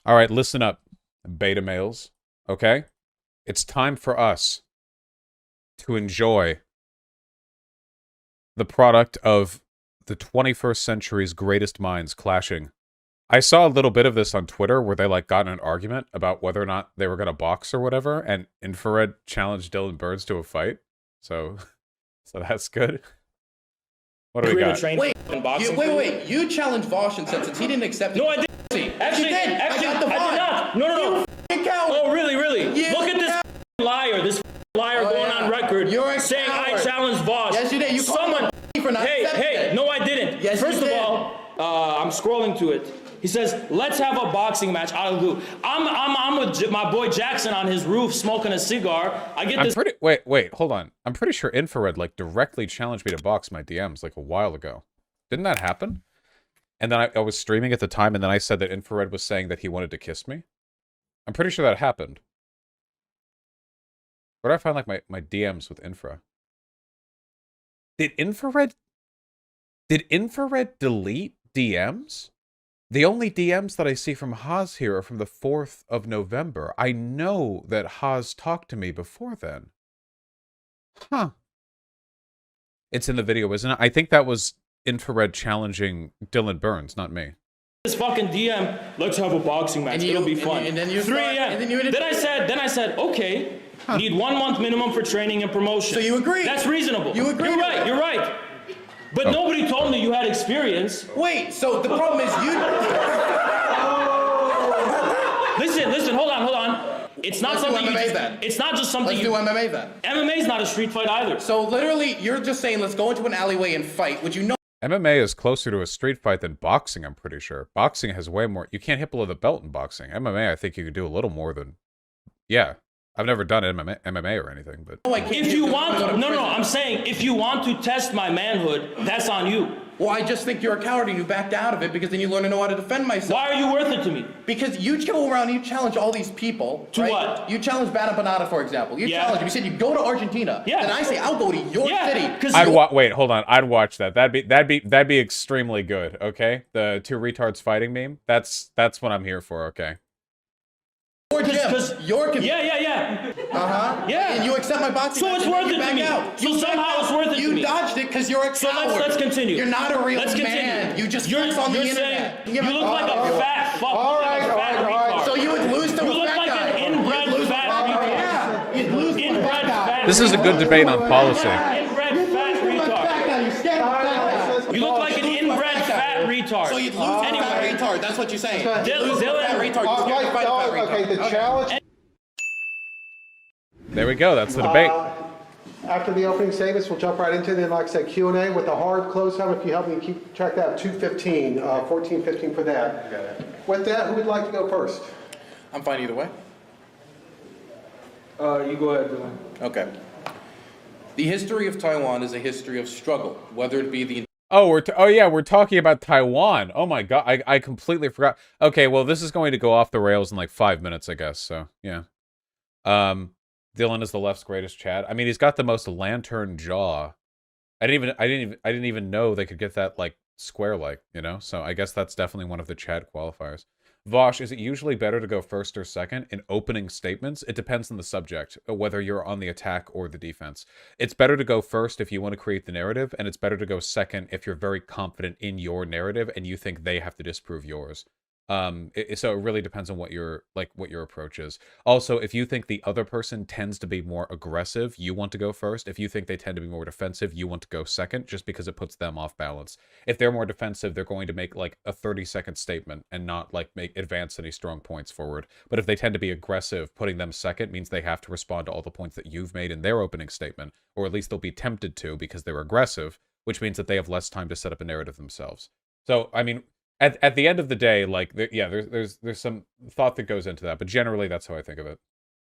All right, listen up, beta males. Okay? It's time for us to enjoy the product of the 21st century's greatest minds clashing. I saw a little bit of this on Twitter where they like got in an argument about whether or not they were going to box or whatever, and Infrared challenged Dylan Burns to a fight. So, so that's good. What do we got? Wait. You challenged Vaush and said since he didn't accept it. No, I didn't. Actually, you did. Actually, I got the I did not. No. Oh, really? Look at this liar. This liar going on record saying I challenged Vaush. Yes, you did. You Someone. For not Hey. No, I didn't. Yes, First of all, I'm scrolling to it. He says, "Let's have a boxing match." I'll do. I'm with my boy Jackson on his roof smoking a cigar. I get this. Wait, hold on. I'm pretty sure Infrared like directly challenged me to box my DMs like a while ago. Didn't that happen? And then I was streaming at the time, and then I said that Infrared was saying that he wanted to kiss me. I'm pretty sure that happened. Where do I find like my DMs with Infra? Did Infrared delete DMs? The only DMs that I see from Haas here are from the 4th of November. I know that Haas talked to me before then. Huh. It's in the video, isn't it? I think that was Infrared challenging Dylan Burns, not me. This fucking DM, let's have a boxing match. It'll be fun. And then you 3 start, a.m. and then you Then I said, okay. Need 1 month minimum for training and promotion. So you agree? That's reasonable. You agree? You're right. But nobody told me you had experience. Wait, so the problem is you... Listen, hold on. It's not something you just... It's not just something Let's do MMA then. MMA is not a street fight either. So literally, you're just saying, let's go into an alleyway and fight, which you know... MMA is closer to a street fight than boxing, I'm pretty sure. Boxing has way more... You can't hit below the belt in boxing. MMA, I think you could do a little more than... Yeah. I've never done MMA or anything, but... If you want to... No, I'm saying, if you want to test my manhood, that's on you. Well, I just think you're a coward and you backed out of it because then you learn to know how to defend myself. Why are you worth it to me? Because you go around and you challenge all these people. To right? what? You challenge Bada Banana, for example. You challenge him. You said you go to Argentina. Yeah. Then I say I'll go to your city. Wait, hold on. I'd watch that. That'd be extremely good. Okay, the 2 retards fighting meme. That's what I'm here for. Okay. Yeah. Yeah. And you accept my boxing. So it's worth it to me. So somehow it's worth it to me. You dodged it because you're a coward. So let's continue. You're not a real man. You just flex on the internet. You look like a fat fuck. All right. So you would lose to a fat guy. You look like an inbred fat retard. Yeah. You'd lose to a fat guy. This is a good debate on policy. Inbred fat retard. You look like an inbred fat retard. So you'd lose to a fat retard. That's what you're saying. Dylan. Okay, the challenge. There we go. That's the debate. After the opening statements, we'll jump right into it. Like I said, Q&A with the hard close time. If you help me keep track that, 2:15, 14:15 for that. With that, who would like to go first? I'm fine either way. You go ahead, Dylan. Okay. The history of Taiwan is a history of struggle, whether it be the... we're talking about Taiwan. Oh my god, I completely forgot. Okay, well, this is going to go off the rails in like 5 minutes, I guess. So yeah. Dylan is the left's greatest Chad. I mean, he's got the most lantern jaw. I didn't even know they could get that like square like, you know? So I guess that's definitely one of the Chad qualifiers. Vaush, is it usually better to go first or second in opening statements? It depends on the subject, whether you're on the attack or the defense. It's better to go first if you want to create the narrative, and it's better to go second if you're very confident in your narrative and you think they have to disprove yours. So it really depends on what your approach is. Also, if you think the other person tends to be more aggressive, you want to go first. If you think they tend to be more defensive, you want to go second, just because it puts them off balance. If they're more defensive, they're going to make like a 30-second statement and not like advance any strong points forward. But if they tend to be aggressive, putting them second means they have to respond to all the points that you've made in their opening statement, or at least they'll be tempted to because they're aggressive, which means that they have less time to set up a narrative themselves. So, I mean, at the end of the day, like, there's some thought that goes into that, but generally that's how I think of it.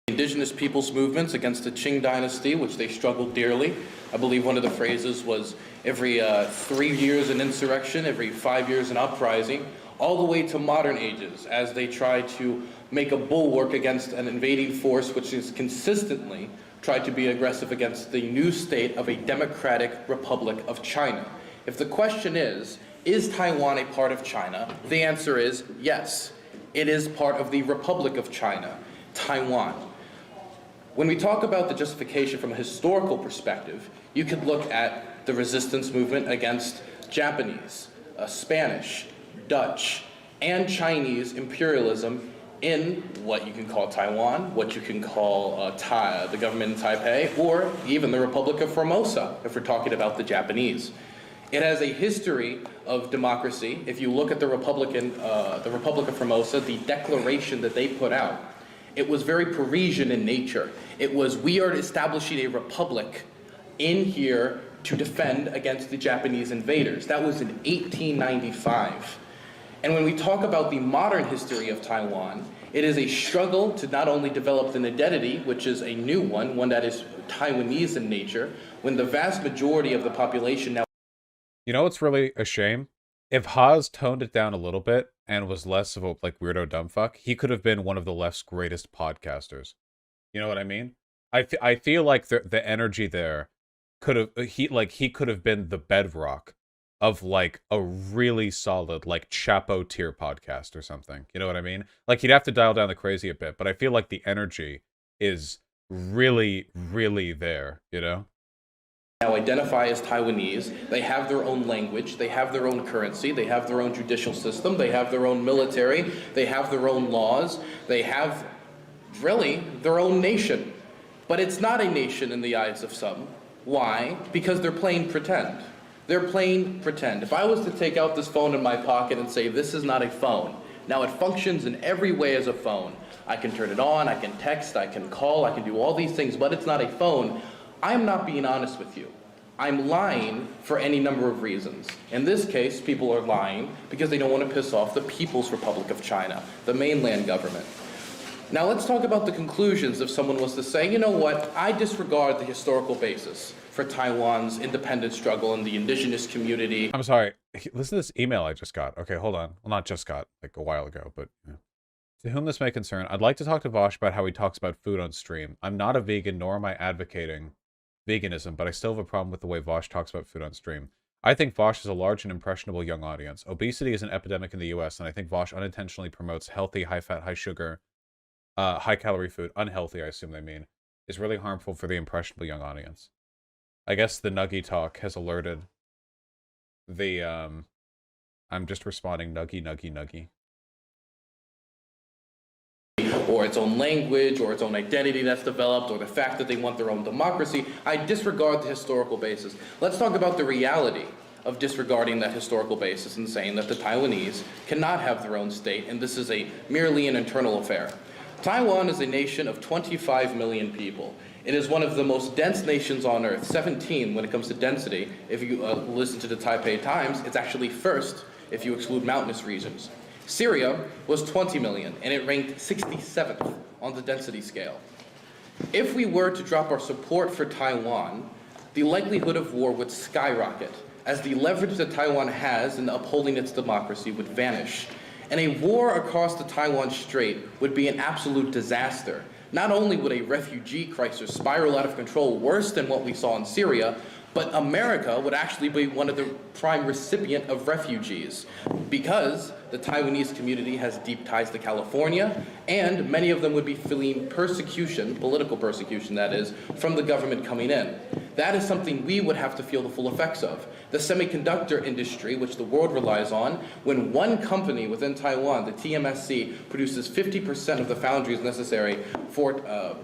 Indigenous peoples' movements against the Qing dynasty, which they struggled dearly. I believe one of the phrases was every 3 years an insurrection, every 5 years an uprising, all the way to modern ages as they try to make a bulwark against an invading force which is consistently tried to be aggressive against the new state of a democratic republic of China. If the question is Taiwan a part of China? The answer is yes. It is part of the Republic of China, Taiwan. When we talk about the justification from a historical perspective, you could look at the resistance movement against Japanese, Spanish, Dutch, and Chinese imperialism in what you can call Taiwan, what you can call the government in Taipei, or even the Republic of Formosa, if we're talking about the Japanese. It has a history of democracy. If you look at the Republic of Formosa, the declaration that they put out, it was very Parisian in nature. It was, we are establishing a republic in here to defend against the Japanese invaders. That was in 1895. And when we talk about the modern history of Taiwan, it is a struggle to not only develop an identity, which is a new one that is Taiwanese in nature, when the vast majority of the population now... You know what's really a shame? If Haas toned it down a little bit and was less of a like weirdo dumbfuck, he could have been one of the left's greatest podcasters. You know what I mean? I feel like the energy there could have he could have been the bedrock of like a really solid like Chapo tier podcast or something. You know what I mean? Like he'd have to dial down the crazy a bit, but I feel like the energy is really, really there, you know? Now identify as Taiwanese. They have their own language, they have their own currency, they have their own judicial system, they have their own military, they have their own laws, they have really their own nation. But it's not a nation in the eyes of some. Why? Because they're playing pretend. They're playing pretend. If I was to take out this phone in my pocket and say, this is not a phone, now it functions in every way as a phone. I can turn it on, I can text, I can call, I can do all these things, but it's not a phone. I'm not being honest with you. I'm lying for any number of reasons. In this case, people are lying because they don't want to piss off the People's Republic of China, the mainland government. Now let's talk about the conclusions if someone was to say, you know what, I disregard the historical basis for Taiwan's independence struggle and the indigenous community. I'm sorry. Listen to this email I just got. Okay, hold on. Well, not just got, like a while ago, but... Yeah. To whom this may concern, I'd like to talk to Vaush about how he talks about food on stream. I'm not a vegan, nor am I advocating veganism, but I still have a problem with the way Vaush talks about food on stream. I think Vaush has a large and impressionable young audience. Obesity is an epidemic in the US, and I think Vaush unintentionally promotes healthy, high-fat, high-sugar, high-calorie food, unhealthy, I assume they mean, is really harmful for the impressionable young audience. I guess the Nuggy talk has alerted the, I'm just responding, Nuggy, Nuggy, Nuggy. Or its own language, or its own identity that's developed, or the fact that they want their own democracy. I disregard the historical basis. Let's talk about the reality of disregarding that historical basis and saying that the Taiwanese cannot have their own state, and this is merely an internal affair. Taiwan is a nation of 25 million people. It is one of the most dense nations on earth, 17 when it comes to density. If you listen to the Taipei Times, it's actually first if you exclude mountainous regions. Syria was 20 million, and it ranked 67th on the density scale. If we were to drop our support for Taiwan, the likelihood of war would skyrocket, as the leverage that Taiwan has in upholding its democracy would vanish. And a war across the Taiwan Strait would be an absolute disaster. Not only would a refugee crisis spiral out of control worse than what we saw in Syria, but America would actually be one of the prime recipient of refugees because the Taiwanese community has deep ties to California, and many of them would be feeling persecution, political persecution that is, from the government coming in. That is something we would have to feel the full effects of. The semiconductor industry, which the world relies on, when one company within Taiwan, the TMSC, produces 50% of the foundries necessary for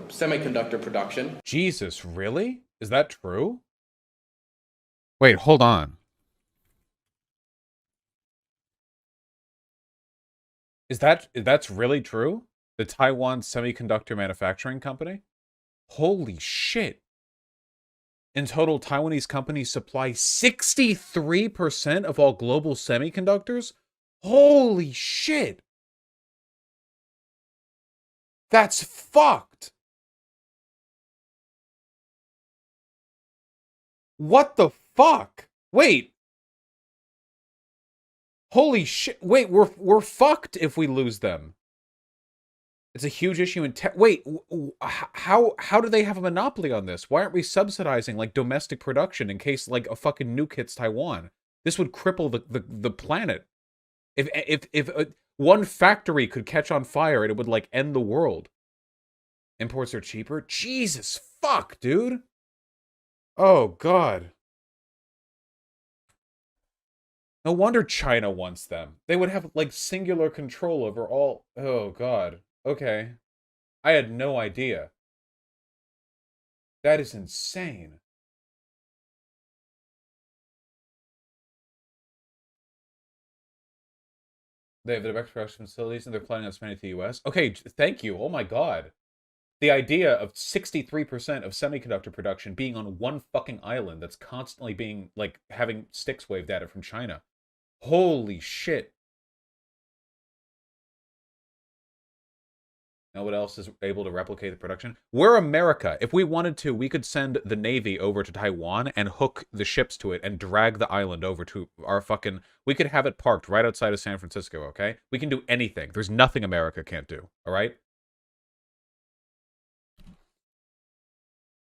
semiconductor production. Jesus, really? Is that true? Wait, hold on. That's really true? The Taiwan Semiconductor Manufacturing Company? Holy shit. In total, Taiwanese companies supply 63% of all global semiconductors? Holy shit. That's fucked. What the fuck? Wait. Holy shit. Wait, we're fucked if we lose them. It's a huge issue in wait, how do they have a monopoly on this? Why aren't we subsidizing like domestic production in case like a fucking nuke hits Taiwan? This would cripple the planet. If One factory could catch on fire and it would, like, end the world. Imports are cheaper? Jesus fuck, dude. Oh, God. No wonder China wants them. They would have, like, singular control over all... Oh, God. Okay. I had no idea. That is insane. They have the direct production facilities and they're planning on expanding to the US. Okay, thank you. Oh my God. The idea of 63% of semiconductor production being on one fucking island that's constantly being, like, having sticks waved at it from China. Holy shit. Know what else is able to replicate the production? We're America. If we wanted to, we could send the Navy over to Taiwan and hook the ships to it and drag the island over to our fucking... We could have it parked right outside of San Francisco, okay? We can do anything. There's nothing America can't do, all right?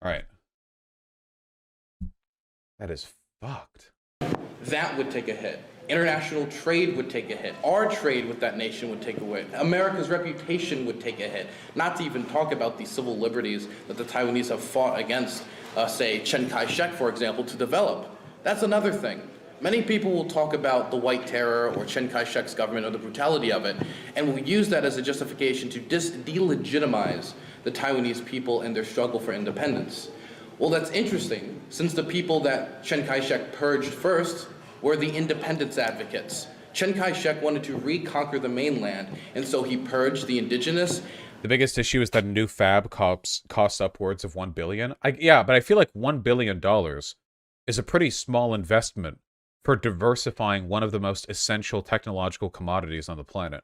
All right. That is fucked. That would take a hit. International trade would take a hit. Our trade with that nation would take a hit. America's reputation would take a hit. Not to even talk about the civil liberties that the Taiwanese have fought against, say, Chiang Kai-shek, for example, to develop. That's another thing. Many people will talk about the White Terror or Chiang Kai-shek's government or the brutality of it, and will use that as a justification to delegitimize the Taiwanese people and their struggle for independence. Well, that's interesting, since the people that Chiang Kai-shek purged first were the independence advocates. Chiang Kai-shek wanted to reconquer the mainland, and so he purged the indigenous. The biggest issue is that a new fab costs upwards of $1 billion. Yeah, but I feel like $1 billion is a pretty small investment for diversifying one of the most essential technological commodities on the planet.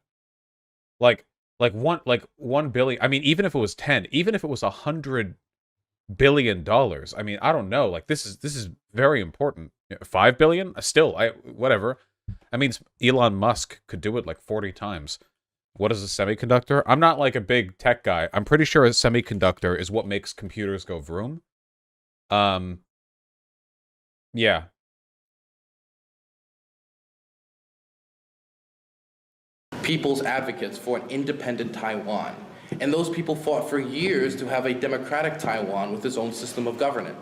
Like $1 billion. I mean, even if it was 10, even if it was $100 billion, I mean, I don't know. Like, this is very important. 5 billion? Still, whatever. I mean, Elon Musk could do it like 40 times. What is a semiconductor? I'm not like a big tech guy. I'm pretty sure a semiconductor is what makes computers go vroom. Yeah. People's advocates for an independent Taiwan. And those people fought for years to have a democratic Taiwan with its own system of government.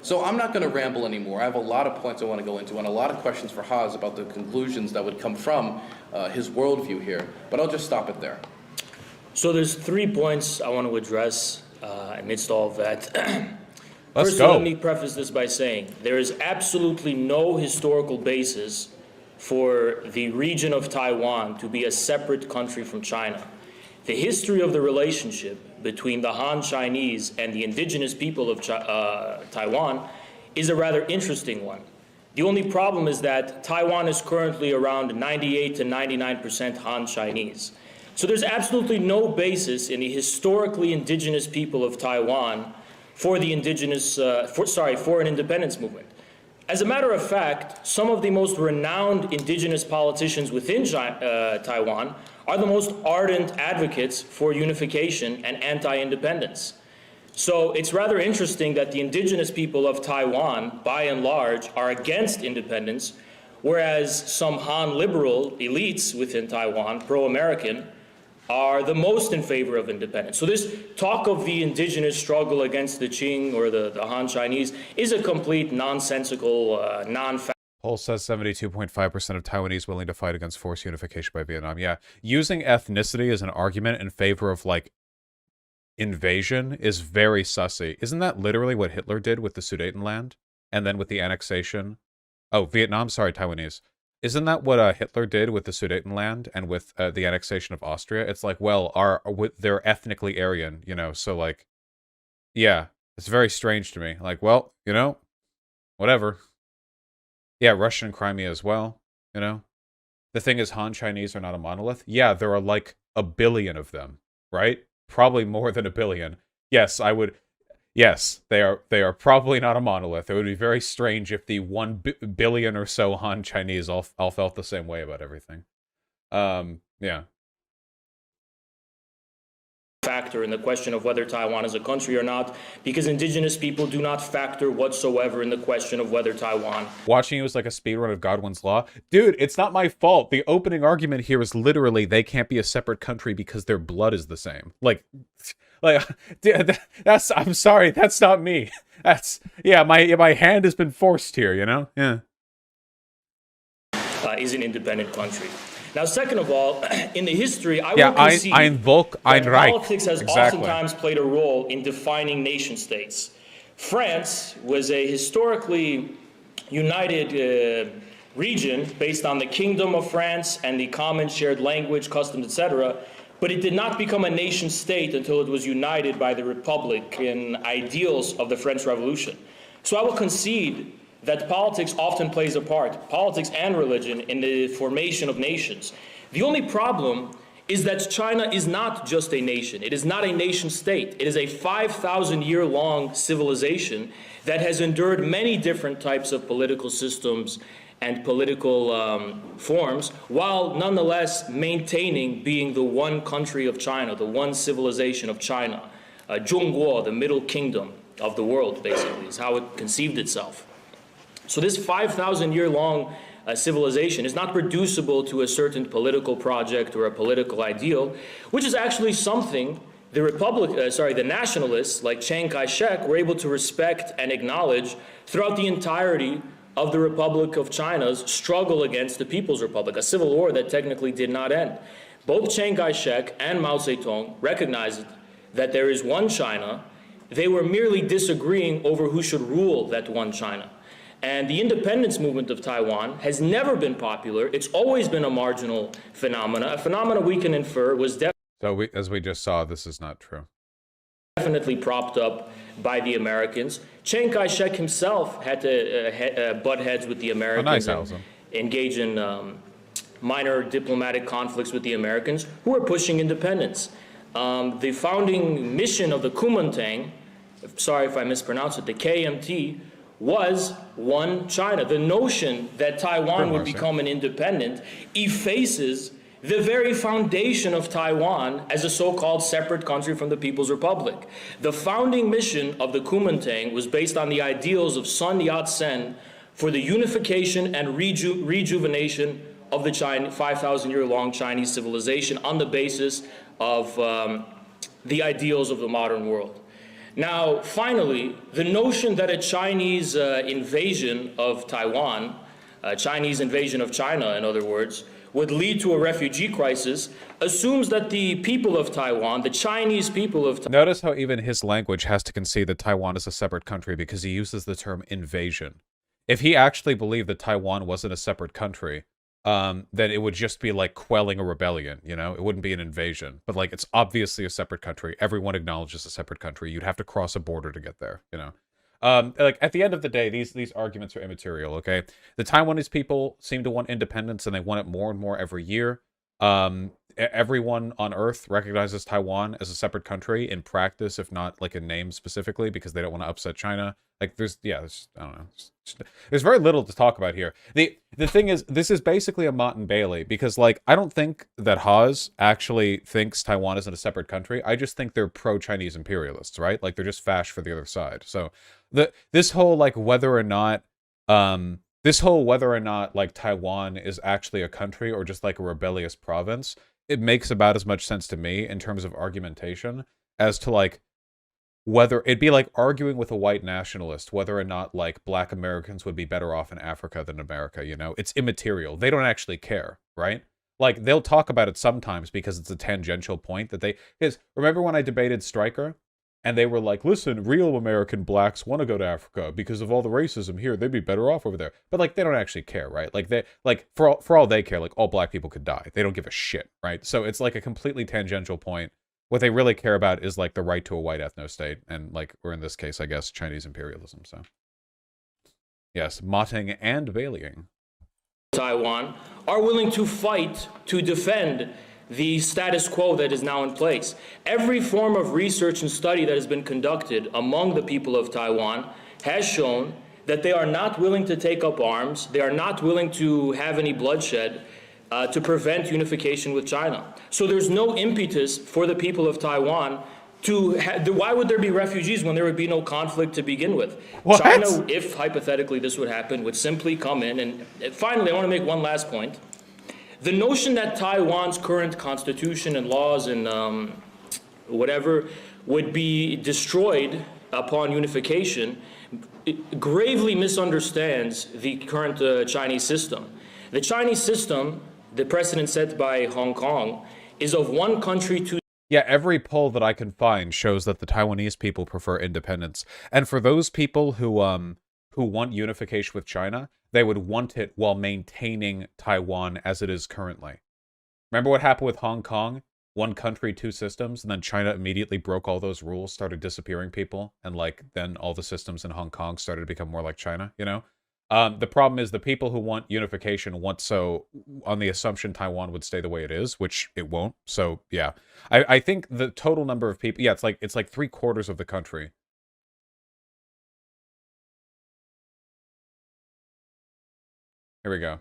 So I'm not going to ramble anymore. I have a lot of points I want to go into and a lot of questions for Haas about the conclusions that would come from his worldview here. But I'll just stop it there. So there's 3 points I want to address amidst all of that. Let's go. Let me preface this by saying there is absolutely no historical basis for the region of Taiwan to be a separate country from China. The history of the relationship between the Han Chinese and the indigenous people of Taiwan is a rather interesting one. The only problem is that Taiwan is currently around 98 to 99% Han Chinese. So there's absolutely no basis in the historically indigenous people of Taiwan for the for an independence movement. As a matter of fact, some of the most renowned indigenous politicians within Taiwan are the most ardent advocates for unification and anti-independence. So it's rather interesting that the indigenous people of Taiwan, by and large, are against independence, whereas some Han liberal elites within Taiwan, pro-American, are the most in favor of independence. So this talk of the indigenous struggle against the Qing or the Han Chinese is a complete nonsensical, non-fact. Poll says 72.5% of Taiwanese willing to fight against forced unification by Vietnam. Yeah, using ethnicity as an argument in favor of, like, invasion is very sussy. Isn't that literally what Hitler did with the Sudetenland? And then with the annexation? Oh, Vietnam, sorry, Taiwanese. Isn't that what Hitler did with the Sudetenland and with the annexation of Austria? It's like, well, they're ethnically Aryan, you know, so, like, yeah, it's very strange to me. Like, well, you know, whatever. Yeah, Russian Crimea as well, you know? The thing is, Han Chinese are not a monolith. Yeah, there are like a billion of them, right? Probably more than a billion. Yes, I would... Yes, they are probably not a monolith. It would be very strange if the 1 billion or so Han Chinese all felt the same way about everything. Yeah. factor in the question of whether Taiwan is a country or not, because indigenous people do not factor whatsoever in the question of whether Taiwan. Watching you is like a speedrun of Godwin's Law. Dude, it's not my fault. The opening argument here is literally they can't be a separate country because their blood is the same. Like, dude, that's, I'm sorry, that's not me. That's, yeah, my hand has been forced here, you know? Yeah. Is an independent country. Now, second of all, in the history, I Yeah, will concede ein Volk, ein that Reich. politics has Exactly. oftentimes played a role in defining nation states. France was a historically united region based on the Kingdom of France and the common shared language, customs, etc., but it did not become a nation state until it was united by the Republican ideals of the French Revolution. So I will concede that politics often plays a part, politics and religion, in the formation of nations. The only problem is that China is not just a nation. It is not a nation state. It is a 5,000-year-long civilization that has endured many different types of political systems and political forms, while nonetheless maintaining being the one country of China, the one civilization of China. Zhongguo, the middle kingdom of the world, basically, is how it conceived itself. So this 5,000-year-long civilization is not reducible to a certain political project or a political ideal, which is actually something the nationalists like Chiang Kai-shek were able to respect and acknowledge throughout the entirety of the Republic of China's struggle against the People's Republic, a civil war that technically did not end. Both Chiang Kai-shek and Mao Zedong recognized that there is one China. They were merely disagreeing over who should rule that one China. And the independence movement of Taiwan has never been popular. It's always been a marginal phenomena, a phenomena we can infer was So as we just saw, this is not true. Definitely propped up by the Americans. Chiang Kai-shek himself had to butt heads with the Americans, and engage in minor diplomatic conflicts with the Americans, who were pushing independence. The founding mission of the Kuomintang, sorry if I mispronounce it, the KMT, was one China. The notion that Taiwan would become an independent effaces the very foundation of Taiwan as a so-called separate country from the People's Republic. The founding mission of the Kuomintang was based on the ideals of Sun Yat-sen for the unification and rejuvenation of the 5,000-year-long Chinese civilization on the basis of the ideals of the modern world. Now, finally, the notion that a Chinese invasion of Taiwan, a Chinese invasion of China, in other words, would lead to a refugee crisis assumes that the people of Taiwan, the Chinese people of Taiwan... Notice how even his language has to concede that Taiwan is a separate country because he uses the term invasion. If he actually believed that Taiwan wasn't a separate country, then it would just be like quelling a rebellion, you know? It wouldn't be an invasion. But like, it's obviously a separate country. Everyone acknowledges a separate country. You'd have to cross a border to get there, you know? Like, at the end of the day, these arguments are immaterial, okay? The Taiwanese people seem to want independence, and they want it more and more every year. Everyone on Earth recognizes Taiwan as a separate country in practice, if not, like, in name specifically, because they don't want to upset China. Like, there's I don't know. There's very little to talk about here. The thing is, this is basically a Mott and Bailey, because, like, I don't think that Haas actually thinks Taiwan isn't a separate country. I just think they're pro-Chinese imperialists, right? Like, they're just fash for the other side. So, this whole, like, whether or not, like, Taiwan is actually a country or just, like, a rebellious province, it makes about as much sense to me in terms of argumentation as to, like, whether it'd be like arguing with a white nationalist whether or not, like, black Americans would be better off in Africa than America, you know? It's immaterial. They don't actually care, right? Like, they'll talk about it sometimes because it's a tangential point that they... Because remember when I debated Stryker? And they were like, listen, real American blacks want to go to Africa because of all the racism here. They'd be better off over there. But, like, they don't actually care, right? Like, they, like, for all they care, like, all black people could die. They don't give a shit, right? So it's, like, a completely tangential point. What they really care about is, like, the right to a white ethno-state. And, like, or in this case, I guess, Chinese imperialism, so. Yes, motting and Baileying. Taiwan are willing to fight to defend the status quo that is now in place. Every form of research and study that has been conducted among the people of Taiwan has shown that they are not willing to take up arms, they are not willing to have any bloodshed, to prevent unification with China. So there's no impetus for the people of Taiwan to why would there be refugees when there would be no conflict to begin with? What? China, if hypothetically this would happen, would simply come in and finally, I want to make one last point. The notion that Taiwan's current constitution and laws and whatever would be destroyed upon unification gravely misunderstands the current Chinese system. The Chinese system, the precedent set by Hong Kong, is of one country, two. Yeah, every poll that I can find shows that the Taiwanese people prefer independence. And for those people who want unification with China, they would want it while maintaining Taiwan as it is currently. Remember what happened with Hong Kong? One country, two systems, and then China immediately broke all those rules, started disappearing people, and then all the systems in Hong Kong started to become more like China, you know? The problem is the people who want unification want so on the assumption Taiwan would stay the way it is, which it won't. So yeah, I think the total number of people, yeah, it's like 3/4 of the country. Here we go.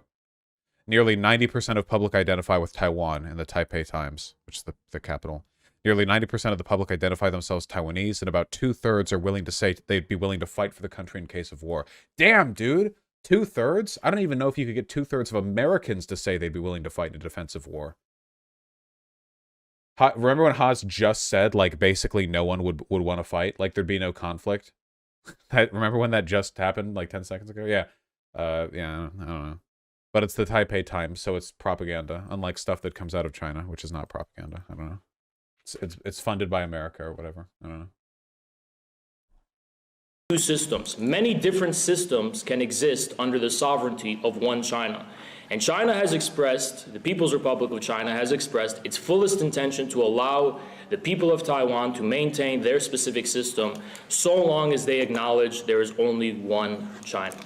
Nearly 90% of public identify with Taiwan in the Taipei Times, which is the capital. Nearly 90% of the public identify themselves Taiwanese, and about 2/3 are willing to say they'd be willing to fight for the country in case of war. Damn, dude! 2/3? I don't even know if you could get 2/3 of Americans to say they'd be willing to fight in a defensive war. Remember when Haas just said, like, basically no one would want to fight? Like, there'd be no conflict? Remember when that just happened, like, 10 seconds ago? Yeah. Yeah, I don't know. But it's the Taipei Times, so it's propaganda, unlike stuff that comes out of China, which is not propaganda. I don't know. It's funded by America or whatever. I don't know. Two systems. Many different systems can exist under the sovereignty of one China. And China has expressed, the People's Republic of China has expressed its fullest intention to allow the people of Taiwan to maintain their specific system so long as they acknowledge there is only one China.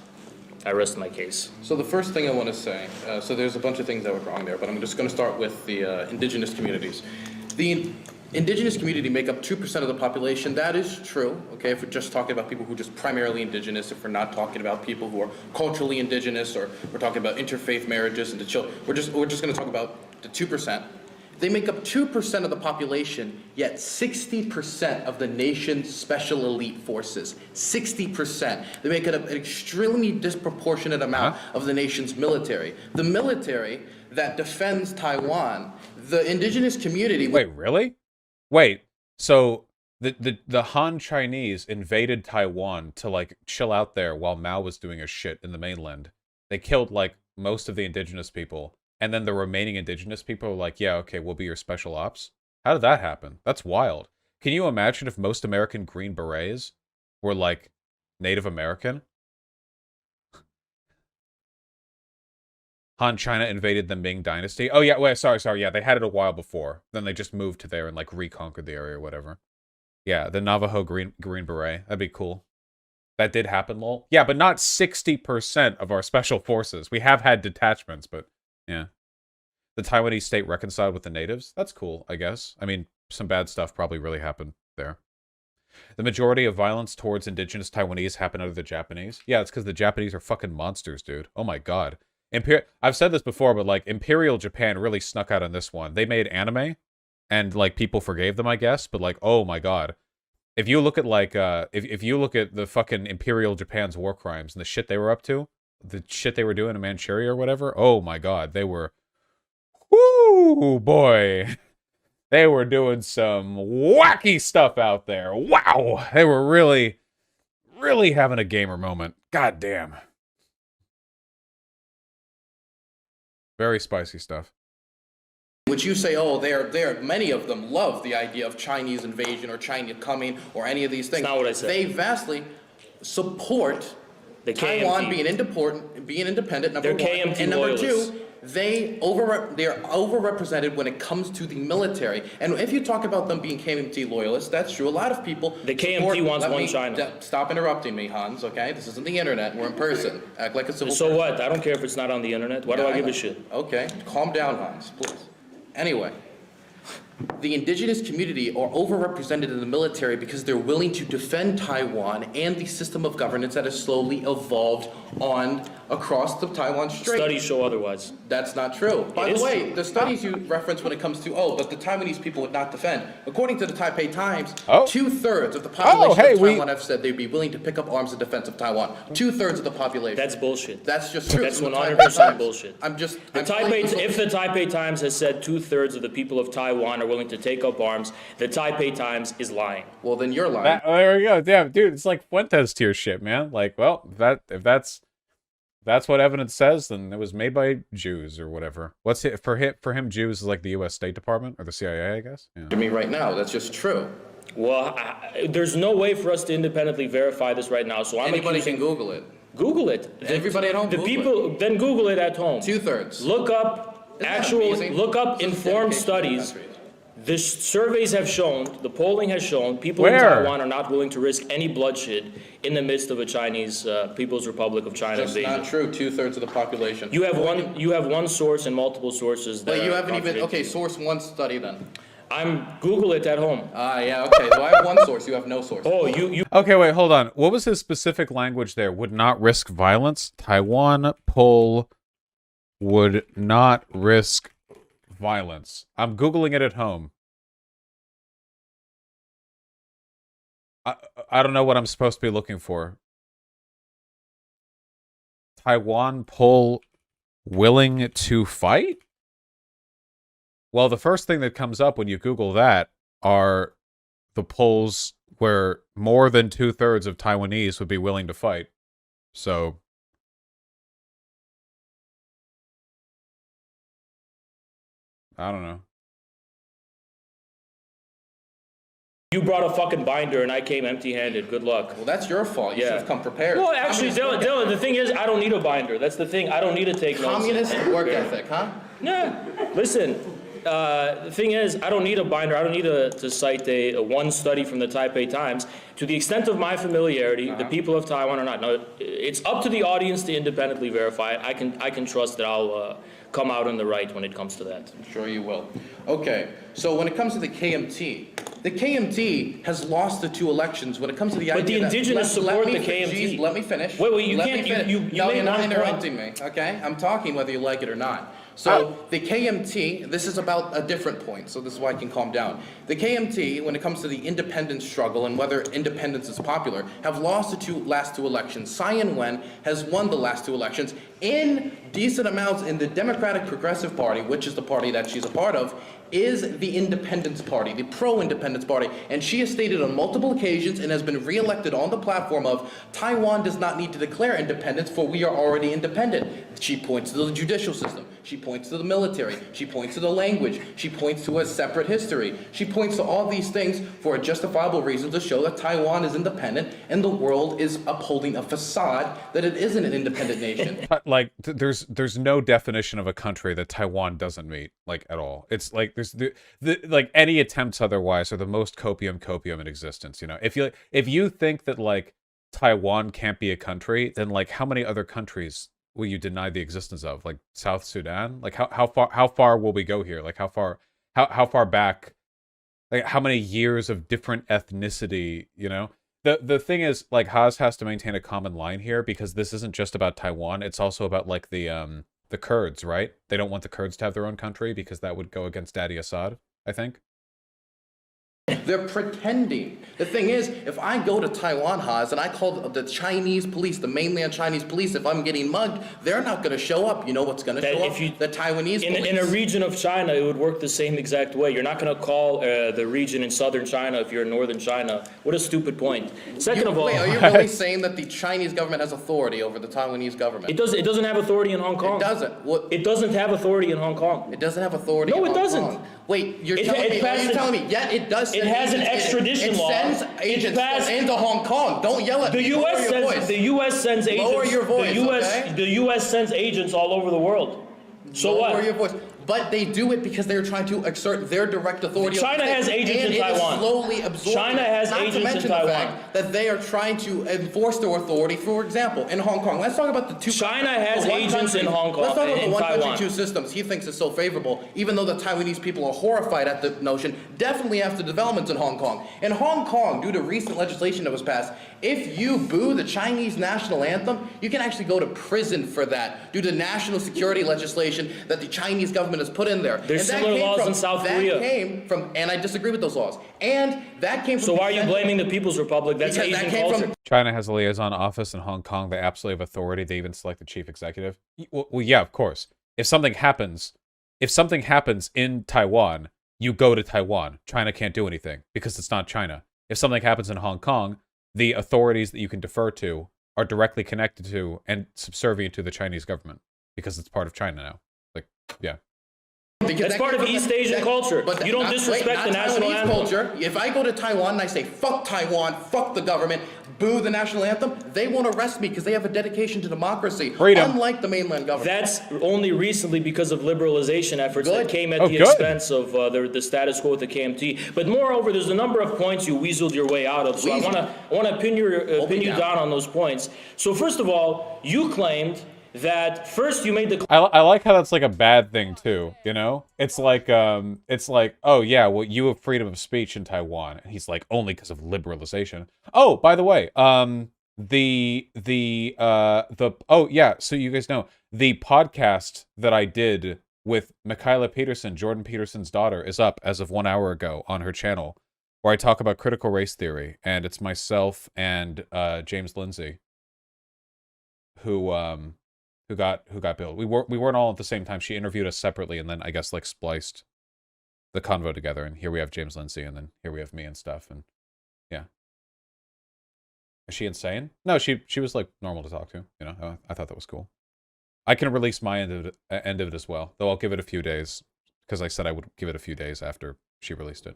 I rest my case. So the first thing I want to say, so there's a bunch of things that were wrong there, but I'm just going to start with the indigenous communities. The indigenous community make up 2% of the population. That is true, okay, if we're just talking about people who are just primarily indigenous, if we're not talking about people who are culturally indigenous, or we're talking about interfaith marriages and the children, we're just going to talk about the 2%. They make up 2% of the population, yet 60% of the nation's special elite forces. 60%. They make up an extremely disproportionate amount of the nation's military. The military that defends Taiwan, the indigenous community... Wait, really? Wait, so the Han Chinese invaded Taiwan to, like, chill out there while Mao was doing his shit in the mainland. They killed, like, most of the indigenous people. And then the remaining indigenous people are like, yeah, okay, we'll be your special ops. How did that happen? That's wild. Can you imagine if most American Green Berets were, like, Native American? Han China invaded the Ming Dynasty. Oh, yeah, wait, sorry, yeah, they had it a while before. Then they just moved to there and, like, reconquered the area or whatever. Yeah, the Navajo Green Beret. That'd be cool. That did happen, lol. Yeah, but not 60% of our special forces. We have had detachments, but... yeah. The Taiwanese state reconciled with the natives? That's cool, I guess. I mean, some bad stuff probably really happened there. The majority of violence towards indigenous Taiwanese happened under the Japanese. Yeah, it's because the Japanese are fucking monsters, dude. Oh my god. I've said this before, but, like, Imperial Japan really snuck out on this one. They made anime, and, like, people forgave them, I guess, but, like, oh my god. If you look at, like, if you look at the fucking Imperial Japan's war crimes and the shit they were up to, the shit they were doing in Manchuria or whatever, oh my god, they were... whoo, boy. They were doing some wacky stuff out there. Wow! They were really, really having a gamer moment. God damn. Very spicy stuff. Which you say, oh, they're many of them love the idea of Chinese invasion or China coming or any of these things. That's not what I said. They vastly support the Taiwan KMT. being independent, number They're one. KMT And number loyalists. two, they're overrepresented when it comes to the military. And if you talk about them being KMT loyalists, that's true. A lot of people... The KMT wants one China. Stop interrupting me, Hans, okay? This isn't the internet. We're in person. Act like a civil So person. what? I don't care if it's not on the internet. Why do I give a shit? Okay, calm down, Hans, please. Anyway, the indigenous community are overrepresented in the military because they're willing to defend Taiwan and the system of governance that has slowly evolved across the Taiwan Strait. Studies show otherwise. That's not true. By the way, true. the studies you reference when it comes to, but the Taiwanese people would not defend. According to the Taipei Times, 2/3 of the population of Taiwan have said they'd be willing to pick up arms in defense of Taiwan. 2/3 of the population. That's bullshit. That's just true. That's From the 100% Taipei bullshit. Times. If the Taipei Times has said 2/3 of the people of Taiwan are willing to take up arms, the Taipei Times is lying. Well, then you're lying. There we go. Damn, dude, it's like Fuentes tier shit, man. Like, well, if that's what evidence says, then it was made by Jews or whatever. What's it for him? Jews is like the U.S. State Department or the CIA, I guess. Yeah. To me right now, that's just true. Well, there's no way for us to independently verify this right now, so Anybody can Google it. Google it. Everybody at home, The Google people then Google it at home. 2/3. Look up informed studies. The surveys have shown, the polling has shown, people in Taiwan are not willing to risk any bloodshed in the midst of a Chinese People's Republic of China That's invasion. not true. 2/3 of the population. You have one source and multiple sources. But you haven't even. Okay, source one study then. Google it at home. Yeah, okay. So I have one source. You have no source. Oh, you. Okay, wait, hold on. What was his specific language there? Would not risk violence. Taiwan poll would not risk violence. I'm Googling it at home. I don't know what I'm supposed to be looking for. Taiwan poll willing to fight? Well, the first thing that comes up when you Google that are the polls where more than 2/3 of Taiwanese would be willing to fight. So I don't know. You brought a fucking binder and I came empty-handed. Good luck. Well, that's your fault. You should have come prepared. Well, actually, Dylan, the thing is, I don't need a binder. That's the thing. I don't need to take notes. Communist work ethic, huh? Yeah. Listen, the thing is, I don't need a binder. I don't need to cite a one study from the Taipei Times. To the extent of my familiarity, the people of Taiwan are not. No, it's up to the audience to independently verify it. I can trust that I'll come out on the right when it comes to that. I'm sure you will. Okay, so when it comes to the KMT has lost the 2 elections. When it comes to the idea But the indigenous support the KMT. Geez, let me finish. Wait, you let can't. Me finish. You no, made you're not one interrupting me. Okay, I'm talking whether you like it or not. So the KMT, this is about a different point, so this is why I can calm down. The KMT, when it comes to the independence struggle and whether independence is popular, have lost the last two elections. Tsai Ing-wen has won the last 2 elections in decent amounts in the Democratic Progressive Party, which is the party that she's a part of, is the Independence Party, the pro-independence party. And she has stated on multiple occasions and has been reelected on the platform of Taiwan does not need to declare independence for we are already independent. She points to the judicial system. She points to the military. She points to the language. She points to a separate history. She points to all these things for a justifiable reason to show that Taiwan is independent and the world is upholding a facade that it isn't an independent nation. Like, there's no definition of a country that Taiwan doesn't meet, like, at all. It's like there's like any attempts otherwise are the most copium in existence. You know, if you think that like Taiwan can't be a country, then like how many other countries will you deny the existence of? Like South Sudan? Like how far will we go here? Like how far back? Like how many years of different ethnicity? You know. The thing is, like, Haas has to maintain a common line here because this isn't just about Taiwan. It's also about like the Kurds, right? They don't want the Kurds to have their own country because that would go against Daddy Assad, I think. They're pretending. The thing is, if I go to Taiwan, Haas, and I call the Chinese police, the mainland Chinese police, if I'm getting mugged, they're not going to show up. You know what's going to show up? The Taiwanese police. In a region of China, it would work the same exact way. You're not going to call the region in southern China if you're in northern China. What a stupid point. Second of all... Wait, are you really saying that the Chinese government has authority over the Taiwanese government? It doesn't have authority in Hong Kong. It doesn't. It doesn't have authority in Hong Kong. It doesn't have authority in Hong Kong. No, it doesn't. Wait, are you telling me? Yeah, it does. It has an extradition law. It sends agents into Hong Kong. Don't yell at me. The U.S. sends agents. Lower your voice, The U.S. sends agents all over the world. So Lower what? your voice. but they do it because they're trying to exert their direct authority. China has agents in Taiwan. And it is slowly absorbing. China has Not agents to mention in Taiwan. the fact that they are trying to enforce their authority. For example, in Hong Kong. Let's talk about the two. China has the one agents country. in Hong Kong, Let's talk about in the one Taiwan. country, two systems. He thinks is so favorable, even though the Taiwanese people are horrified at the notion. Definitely after developments in Hong Kong. In Hong Kong, due to recent legislation that was passed, if you boo the Chinese national anthem, you can actually go to prison for that due to national security legislation that the Chinese government has put in there. There's similar laws in South Korea. That came from, and I disagree with those laws. And that came from. So why are you blaming the People's Republic? That's Because that Asian came culture. from. China has a liaison office in Hong Kong. They absolutely have authority. They even select the chief executive. Well, yeah, of course. If something happens in Taiwan, you go to Taiwan. China can't do anything because it's not China. If something happens in Hong Kong, the authorities that you can defer to are directly connected to and subservient to the Chinese government because it's part of China now. Like, yeah. That's part of East Asian culture. But You don't disrespect the national Taiwanese anthem. culture. If I go to Taiwan and I say, fuck Taiwan, fuck the government, boo the national anthem, they won't arrest me because they have a dedication to democracy. Freedom. Unlike the mainland government. That's only recently because of liberalization efforts Good. that came at Oh, the good. expense of the status quo with the KMT. But moreover, there's a number of points you weaseled your way out of. So I want to pin you down on those points. So first of all, you claimed that first you made the I like how that's like a bad thing too, you know? It's like, oh yeah, well, you have freedom of speech in Taiwan. And he's like, only because of liberalization. Oh, by the way, oh yeah, so you guys know, the podcast that I did with Michaela Peterson, Jordan Peterson's daughter, is up as of 1 hour ago on her channel, where I talk about critical race theory, and it's myself and James Lindsay who got billed. We weren't all at the same time. She interviewed us separately, and then I guess like spliced the convo together. And here we have James Lindsay, and then here we have me and stuff. And yeah, is she insane? No, she was like normal to talk to. You know, I thought that was cool. I can release my end of it as well, though I'll give it a few days because I said I would give it a few days after she released it.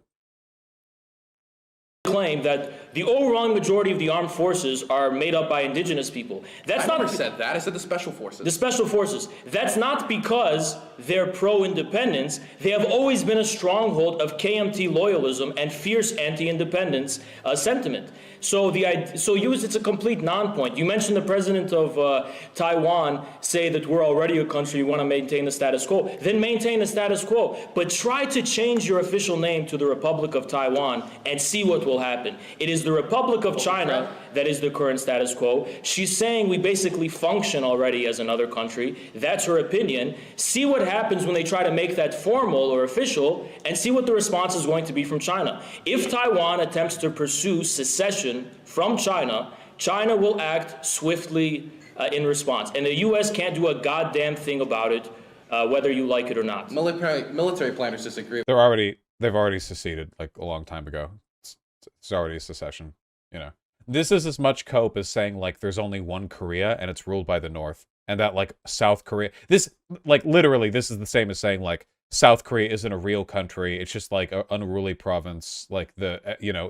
claim that the overwhelming majority of the armed forces are made up by indigenous people. That's I not never said that. I said the special forces. the special forces. That's not because they're pro-independence. They have always been a stronghold of KMT loyalism and fierce anti-independence sentiment. So it's a complete non-point. You mentioned the president of Taiwan say that we're already a country, we want to maintain the status quo. Then maintain the status quo. But try to change your official name to the Republic of Taiwan and see what will happen. It is the Republic of China that is the current status quo. She's saying we basically function already as another country. That's her opinion. See what happens when they try to make that formal or official, and see what the response is going to be from China. If Taiwan attempts to pursue secession from China, China will act swiftly in response. And the U.S. can't do a goddamn thing about it, whether you like it or not. Military planners disagree. They've already seceded like a long time ago. It's already a secession, you know. This is as much cope as saying like there's only one Korea and it's ruled by the North, and that like South Korea, this like literally this is the same as saying like South Korea isn't a real country, it's just like an unruly province, like the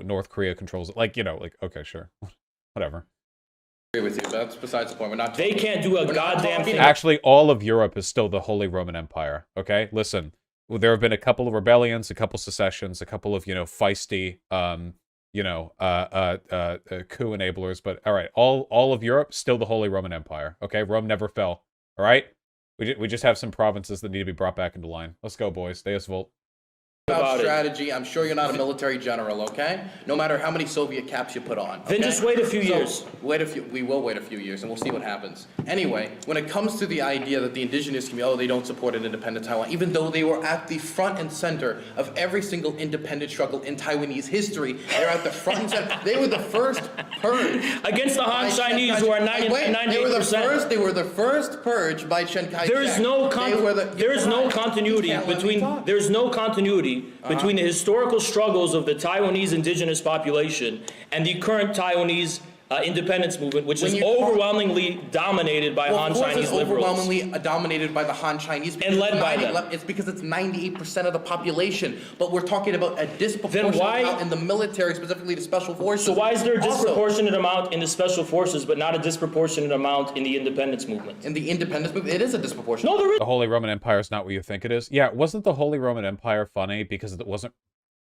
North Korea controls it, like like okay, sure. Whatever. I agree with you, but that's besides the point. We're not. They can't do a goddamn thing. Actually, all of Europe is still the Holy Roman Empire. Okay, listen. There have been a couple of rebellions, a couple secessions, a couple of feisty coup enablers, but all right, all of Europe still the Holy Roman Empire. Okay, Rome never fell. All right, we just have some provinces that need to be brought back into line. Let's go, boys. Deus Volt. About strategy, I'm sure you're not a military general, okay? No matter how many Soviet caps you put on. Then okay? just wait a few years. We will wait a few years, and we'll see what happens. Anyway, when it comes to the idea that the indigenous community, they don't support an independent Taiwan, even though they were at the front and center of every single independent struggle in Taiwanese history, they're at the front and center. They were the first purge. Against the Han Chinese, who are 98%. They were the first purge by Chiang Kai-shek. There is no continuity between the historical struggles of the Taiwanese indigenous population and the current Taiwanese independence movement, which When is you talk- overwhelmingly dominated by Well, Han of course Chinese it's liberals. overwhelmingly dominated by the Han Chinese. And led by them. It's because it's 98% of the population. But we're talking about a disproportionate why- amount in the military, specifically the special forces. So why is there a Also, disproportionate amount in the special forces, but not a disproportionate amount in the independence movement? in the independence movement, it is a disproportionate. No, there is. The Holy Roman Empire is not what you think it is. Yeah, wasn't the Holy Roman Empire funny because it wasn't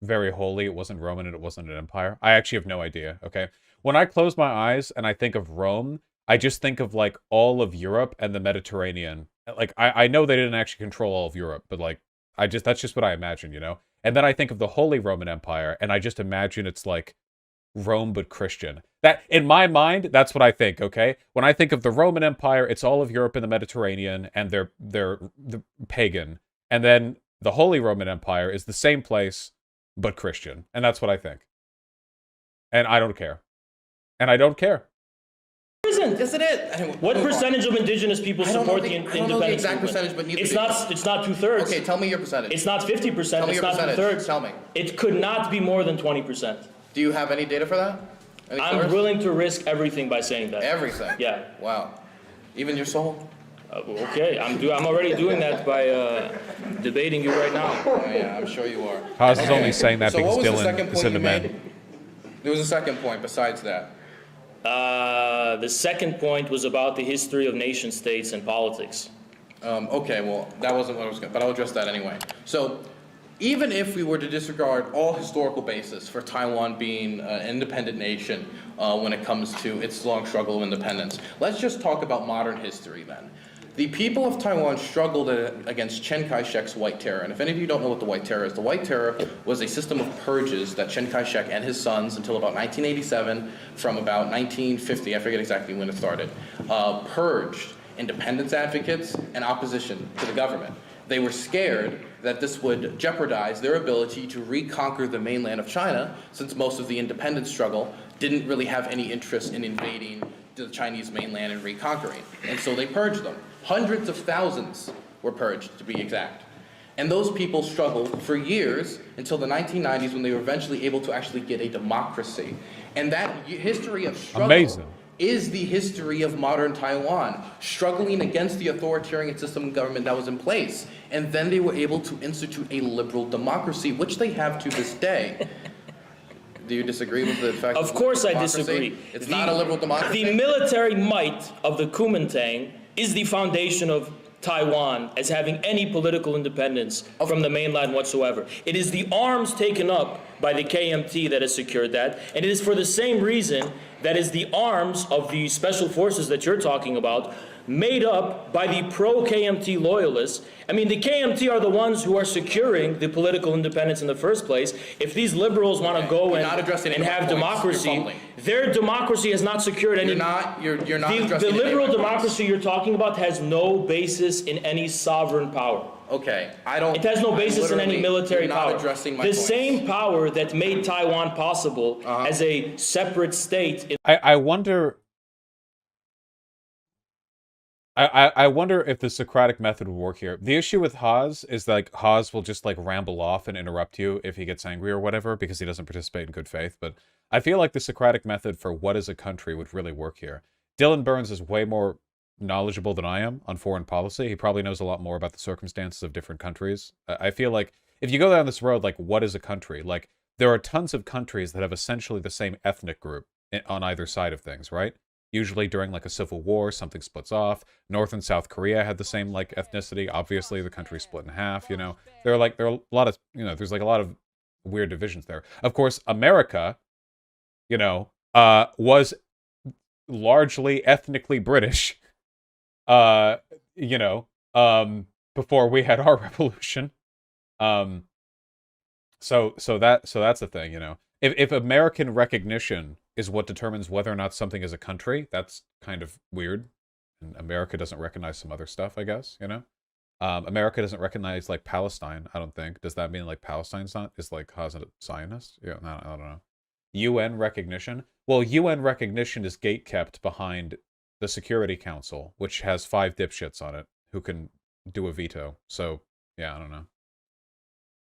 very holy, it wasn't Roman, and it wasn't an empire? I actually have no idea, okay? When I close my eyes and I think of Rome, I just think of, like, all of Europe and the Mediterranean. Like, I know they didn't actually control all of Europe, but, like, that's just what I imagine, you know? And then I think of the Holy Roman Empire, and I just imagine it's, like, Rome but Christian. That, in my mind, that's what I think, okay? When I think of the Roman Empire, it's all of Europe and the Mediterranean, and they're the pagan. And then the Holy Roman Empire is the same place, but Christian. And that's what I think. And I don't care. And I don't care. Isn't. Isn't it? What percentage of indigenous people I don't know support the- the I don't know the independence exact movement? percentage, but neither It's do you. not. It's not 2/3. Okay, tell me your percentage. It's not 50%. Tell me It's your not percentage. 2/3. Tell me. It could not be more than 20%. Do you have any data for that? Any I'm source? willing to risk everything by saying that. Everything? Yeah. Wow. Even your soul? Okay. I'm already doing that by debating you right now. Oh, yeah, I'm sure you are. Haas is only saying that So because what was the Dylan second is point into you men. made? There was a second point besides that. The second point was about the history of nation states and politics. Okay, well, that wasn't what I was going to, but I'll address that anyway. So, even if we were to disregard all historical basis for Taiwan being an independent nation when it comes to its long struggle of independence, let's just talk about modern history then. The people of Taiwan struggled against Chiang Kai-shek's White Terror. And if any of you don't know what the White Terror is, the White Terror was a system of purges that Chiang Kai-shek and his sons, until about 1987, from about 1950, I forget exactly when it started, purged independence advocates and opposition to the government. They were scared that this would jeopardize their ability to reconquer the mainland of China, since most of the independence struggle didn't really have any interest in invading the Chinese mainland and reconquering. And so they purged them. Hundreds of thousands were purged, to be exact. And those people struggled for years until the 1990s, when they were eventually able to actually get a democracy. And that history of struggle Amazing. is the history of modern Taiwan, struggling against the authoritarian system of government that was in place. And then they were able to institute a liberal democracy, which they have to this day. Do you disagree with the fact? Of course I democracy? disagree. It's not a liberal democracy. The military might of the Kuomintang is the foundation of Taiwan as having any political independence from the mainland whatsoever. It is the arms taken up by the KMT that has secured that, and it is for the same reason that is the arms of the special forces that you're talking about, made up by the pro-KMT loyalists. I mean, the KMT are the ones who are securing the political independence in the first place. If these liberals want to go You're not addressing any and have of my points. You're democracy, fumbling. their democracy has not secured any. You're not The addressing any of my liberal points. democracy you're talking about has no basis in any sovereign power. Okay, I don't. It has no basis in any literally- military you're power. not addressing my The points. same power that made Taiwan possible as a separate state in I wonder... I wonder if the Socratic method would work here. The issue with Haas is, like, Haas will just, like, ramble off and interrupt you if he gets angry or whatever, because he doesn't participate in good faith, but I feel like the Socratic method for what is a country would really work here. Dylan Burns is way more knowledgeable than I am on foreign policy. He probably knows a lot more about the circumstances of different countries. I feel like if you go down this road, like, what is a country? Like, there are tons of countries that have essentially the same ethnic group on either side of things, right? Usually during, like, a civil war, something splits off. North and South Korea had the same, like, ethnicity. Obviously, the country split in half, you know. There are a lot of, you know, there's, like, a lot of weird divisions there. Of course, America, you know, was largely ethnically British, you know, before we had our revolution. So that's the thing, you know. If American recognition is what determines whether or not something is a country, that's kind of weird. And America doesn't recognize some other stuff, I guess, you know? America doesn't recognize, like, Palestine, I don't think. Does that mean, like, Palestine's not, is, like, Haas a Zionist? Yeah, I don't know. UN recognition? Well, UN recognition is gatekept behind the Security Council, which has 5 dipshits on it who can do a veto. So, yeah, I don't know.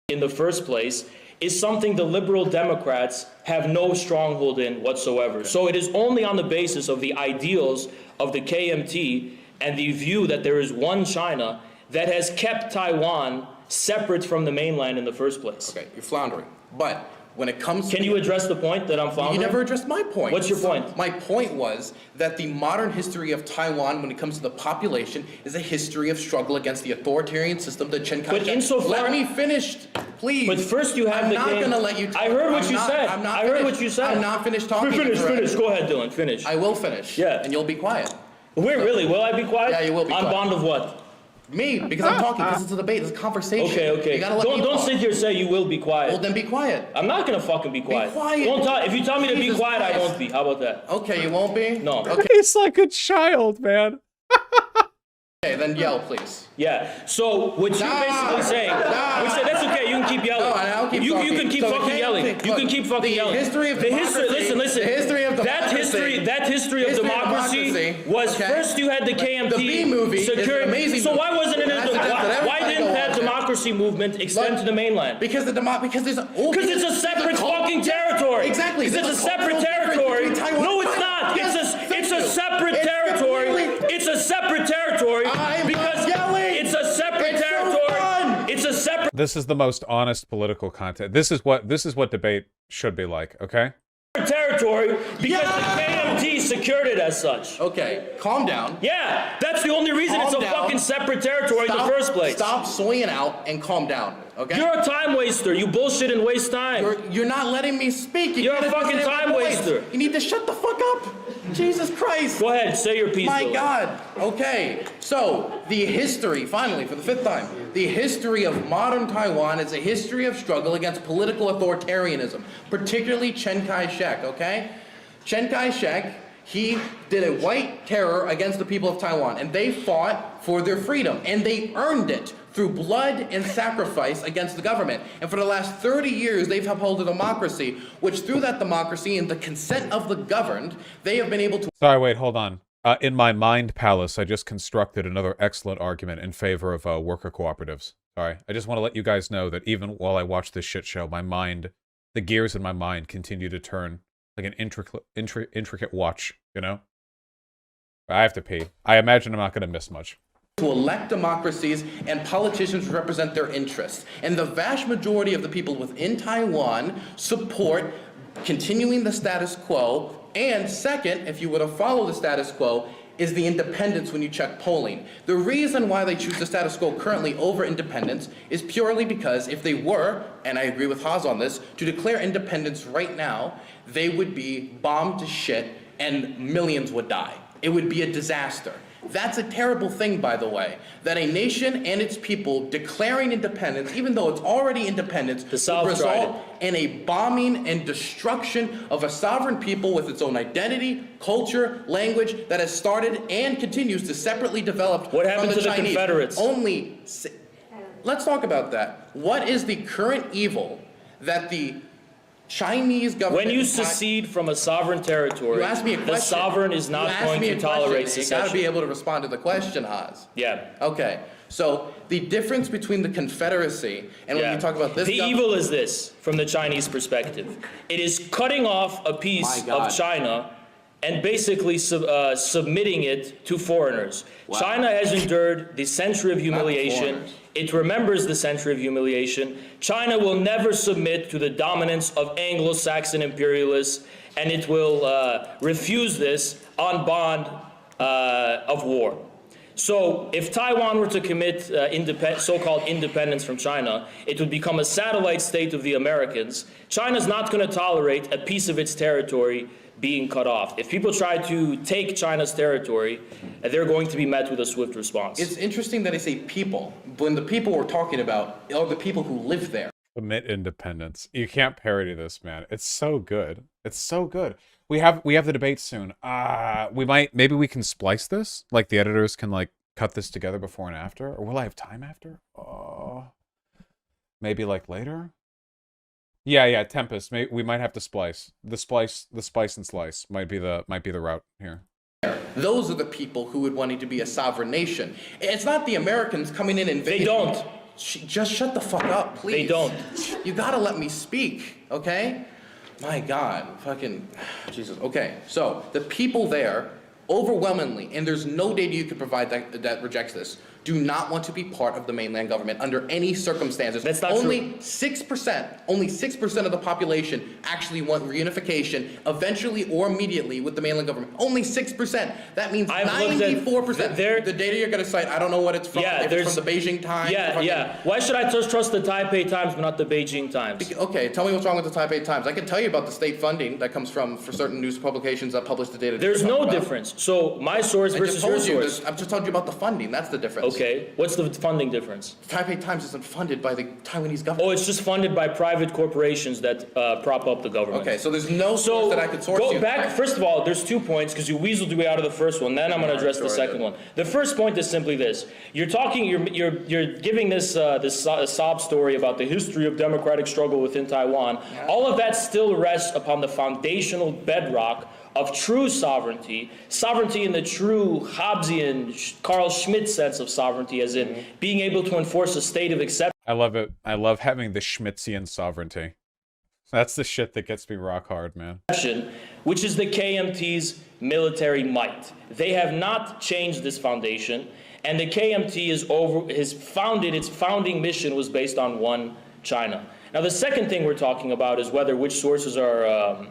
in the first place is something the liberal Democrats have no stronghold in whatsoever. So it is only on the basis of the ideals of the KMT and the view that there is one China that has kept Taiwan separate from the mainland in the first place. Okay, you're floundering. But when it comes to... Can you address the point that I'm floundering? You never addressed my point. What's your point? My point was that the modern history of Taiwan, when it comes to the population, is a history of struggle against the authoritarian system that Chiang Kai-shek... But insofar... Let me finish, please. But first you have I'm the not going to let you... I heard what you said. I heard what you said. I'm not finished talking. Finish. Go ahead, Dylan. Finish. I will finish. Yeah. And you'll be quiet. Wait, really? Will I be quiet? Yeah, you will be On quiet. bond of what? Me, because I'm talking, because it's a debate, it's a conversation. Okay. You gotta let me Don't talk. sit here and say you will be quiet. Well, then be quiet. I'm not gonna fucking be quiet. quiet. If you tell me to be Jesus quiet, I Christ. won't be. How about that? Okay, you won't be? No. Okay, He's like a child, man. then yell, please. Yeah. So what you're basically saying, that's okay. You can keep yelling. No, I'll keep you talking. can keep So the fucking yelling. KMT You can keep fucking the yelling. history of the history. democracy- Listen. the history of that history. That history of democracy was okay? first you had the KMT The B movie is an amazing So why movie. wasn't it? And I suggest that Why everybody didn't go that watch it. democracy movement extend to the mainland? Because there's Because it's a separate fucking territory. Exactly. Because it's a separate cultural difference territory. between Taiwan No, and it's Taiwan. not. Yes, It's thank a you. separate It's territory. completely- It's a separate territory I'm because not yelling. it's a separate It's so territory. fun. It's a separate This is the most honest political content. This is what debate should be like, okay? territory because Yeah. the KMT secured it as such. Okay, calm down. Yeah, that's the only reason it's a Calm down. fucking separate territory in the first place. Stop swinging out and calm down, okay? You're a time waster. You bullshit and waste time. You're not letting me speak. You You're a can't fucking understand my time points. waster. You need to shut the fuck up. Jesus Christ. Go ahead, say your piece. My Dylan. God. Okay. So, the history, finally, for the fifth time, the history of modern Taiwan is a history of struggle against political authoritarianism, particularly Chiang Kai-shek, okay? Chiang Kai-shek, he did a white terror against the people of Taiwan, and they fought for their freedom, and they earned it through blood and sacrifice against the government. And for the last 30 years, they've upheld a democracy, which through that democracy and the consent of the governed, they have been able to... Sorry, wait, hold on. In my mind palace, I just constructed another excellent argument in favor of worker cooperatives. Sorry, I just want to let you guys know that even while I watch this shit show, my mind, the gears in my mind continue to turn like an intricate watch, you know? I have to pee. I imagine I'm not going to miss much. to elect democracies and politicians who represent their interests. And the vast majority of the people within Taiwan support continuing the status quo. And second, if you were to follow the status quo, is the independence when you check polling. The reason why they choose the status quo currently over independence is purely because if they were, and I agree with Haas on this, to declare independence right now, they would be bombed to shit and millions would die. It would be a disaster. That's a terrible thing, by the way, that a nation and its people declaring independence, even though it's already independence, South would tried result in a bombing and destruction of a sovereign people with its own identity, culture, language that has started and continues to separately develop What happened from the to the Chinese. Confederates? Let's talk about that. What is the current evil that the Chinese government... When you secede from a sovereign territory, You asked me a question. the sovereign is not going to tolerate You gotta be secession. able to respond to the question, Haas. Yeah. Okay, so the difference between the Confederacy and when Yeah. you talk about this... The evil is this, from the Chinese perspective. It is cutting off a piece My God. of China and basically submitting it to foreigners. Wow. China has endured the century of humiliation. foreigners. It remembers the century of humiliation. China will never submit to the dominance of Anglo-Saxon imperialists, and it will refuse this on bond of war. So if Taiwan were to commit so-called independence from China, it would become a satellite state of the Americans. China's not going to tolerate a piece of its territory being cut off. If people try to take China's territory, they're going to be met with a swift response. It's interesting that I say people, when the people we're talking about are the people who live there. Submit independence. You can't parody this, man. It's so good. It's so good. We have the debate soon. Maybe we can splice this. Like the editors can like cut this together before and after. Or will I have time after? Oh, maybe like later. Yeah, Tempest. We might have to splice. The spice and slice might be the route here. Those are the people who would want it to be a sovereign nation. It's not the Americans coming in and They don't. Just shut the fuck up, please. They don't. You gotta let me speak, okay? My God, fucking Jesus. Okay, so the people there, overwhelmingly, and there's no data you can provide that rejects this, do not want to be part of the mainland government under any circumstances. That's not only true. 6% of the population actually want reunification eventually or immediately with the mainland government. Only 6%. That means I've looked at 94%. The data you're going to cite, I don't know what it's from. Yeah, if it's from the Beijing Times. Yeah. Why should I just trust the Taipei Times but not the Beijing Times? Okay, tell me what's wrong with the Taipei Times. I can tell you about the state funding that comes from for certain news publications that publish the data. There's no difference. So my source versus your source. I've just told you about the funding. That's the difference. Okay, what's the funding difference? The Taipei Times isn't funded by the Taiwanese government. Oh, it's just funded by private corporations that prop up the government. Okay, so there's no source that I could source go you. back. First of all, there's 2 points because you weaseled your way out of the first one. Then I'm going to address the second one. The first point is simply this: you're giving this sob story about the history of democratic struggle within Taiwan. Yeah. All of that still rests upon the foundational bedrock of true sovereignty in the true Hobbesian, Carl Schmitt sense of sovereignty, as in being able to enforce a state of exception. I love it. I love having the Schmitzian sovereignty. That's the shit that gets me rock hard, man. Which is the KMT's military might. They have not changed this foundation, and the KMT its founding mission was based on one China. Now, the second thing we're talking about is which sources are.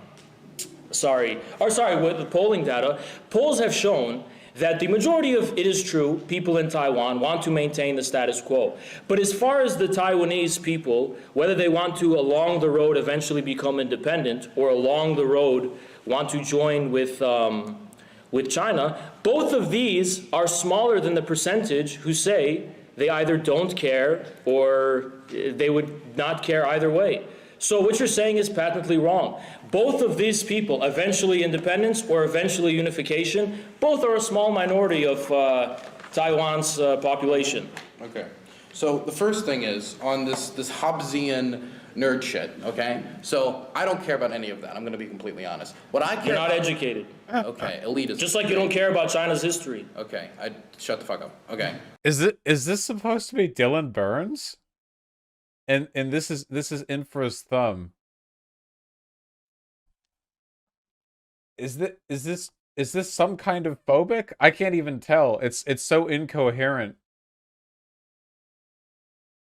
With the polling data, polls have shown that the majority of, it is true, people in Taiwan want to maintain the status quo. But as far as the Taiwanese people, whether they want to along the road eventually become independent or along the road want to join with China, both of these are smaller than the percentage who say they either don't care or they would not care either way. So what you're saying is patently wrong. Both of these people, eventually independence or eventually unification, both are a small minority of Taiwan's population. Okay. So the first thing is on this Hobbesian nerd shit, okay? So I don't care about any of that. I'm going to be completely honest. What I care You're not about, educated. Okay, elitism. Just like you don't care about China's history. Okay, shut the fuck up. Okay. Is this supposed to be Dylan Burns? And this is Infra's thumb. Is this some kind of phobic? I can't even tell. It's so incoherent.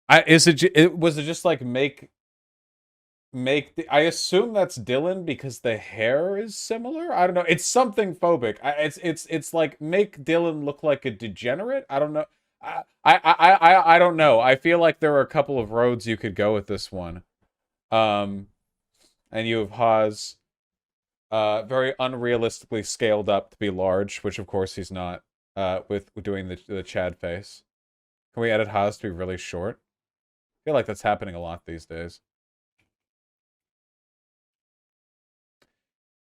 Was it just like make I assume that's Dylan because the hair is similar? I don't know. It's something phobic. It's like make Dylan look like a degenerate? I don't know. I don't know. I feel like there are a couple of roads you could go with this one. And you have Haas very unrealistically scaled up to be large, which of course he's not, with doing the Chad face. Can we edit Haas to be really short? I feel like that's happening a lot these days.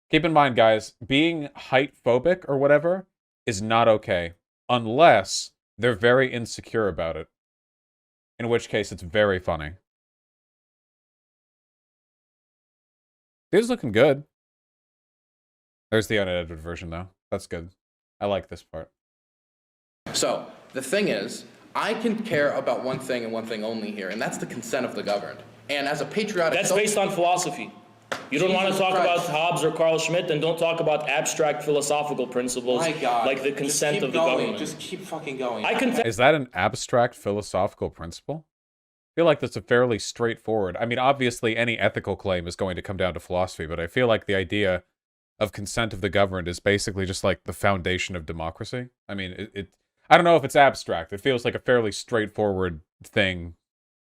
Keep in mind, guys, being height phobic or whatever is not okay. Unless they're very insecure about it. In which case, it's very funny. Dude's looking good. There's the unedited version, though. That's good. I like this part. So, the thing is, I can care about one thing and one thing only here, and that's the consent of the governed. And as a patriotic... That's based on philosophy. You don't want to talk about Hobbes or Carl Schmitt, then don't talk about abstract philosophical principles like the consent of the government. Just keep fucking going. Is that an abstract philosophical principle? I feel like that's a fairly straightforward... I mean, obviously, any ethical claim is going to come down to philosophy, but I feel like the idea of consent of the governed is basically just like the foundation of democracy. I mean, I don't know if it's abstract. It feels like a fairly straightforward thing.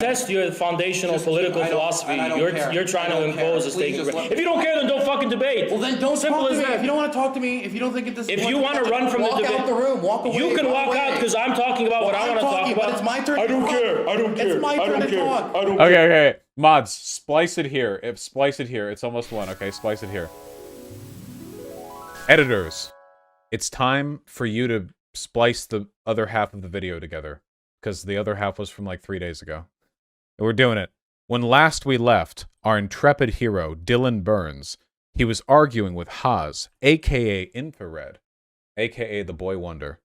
Test your foundational political philosophy. You're trying to impose a stake. If you don't care, then don't fucking debate. Well, then don't Simple talk to as me. that. If you don't want to talk to me, if you don't think it this. If you want to run from the debate, walk out the room. Walk away. You can walk out because I'm talking about what I want to talk about. But it's my turn. I don't care. I don't care. It's my turn to talk. I don't care. Okay. Mods, splice it here. Splice it here. It's almost one. Okay, splice it here. Editors, it's time for you to splice the other half of the video together, because the other half was from like 3 days ago. And we're doing it. When last we left our intrepid hero, Dylan Burns, he was arguing with Haas, aka Infrared, aka the Boy Wonder,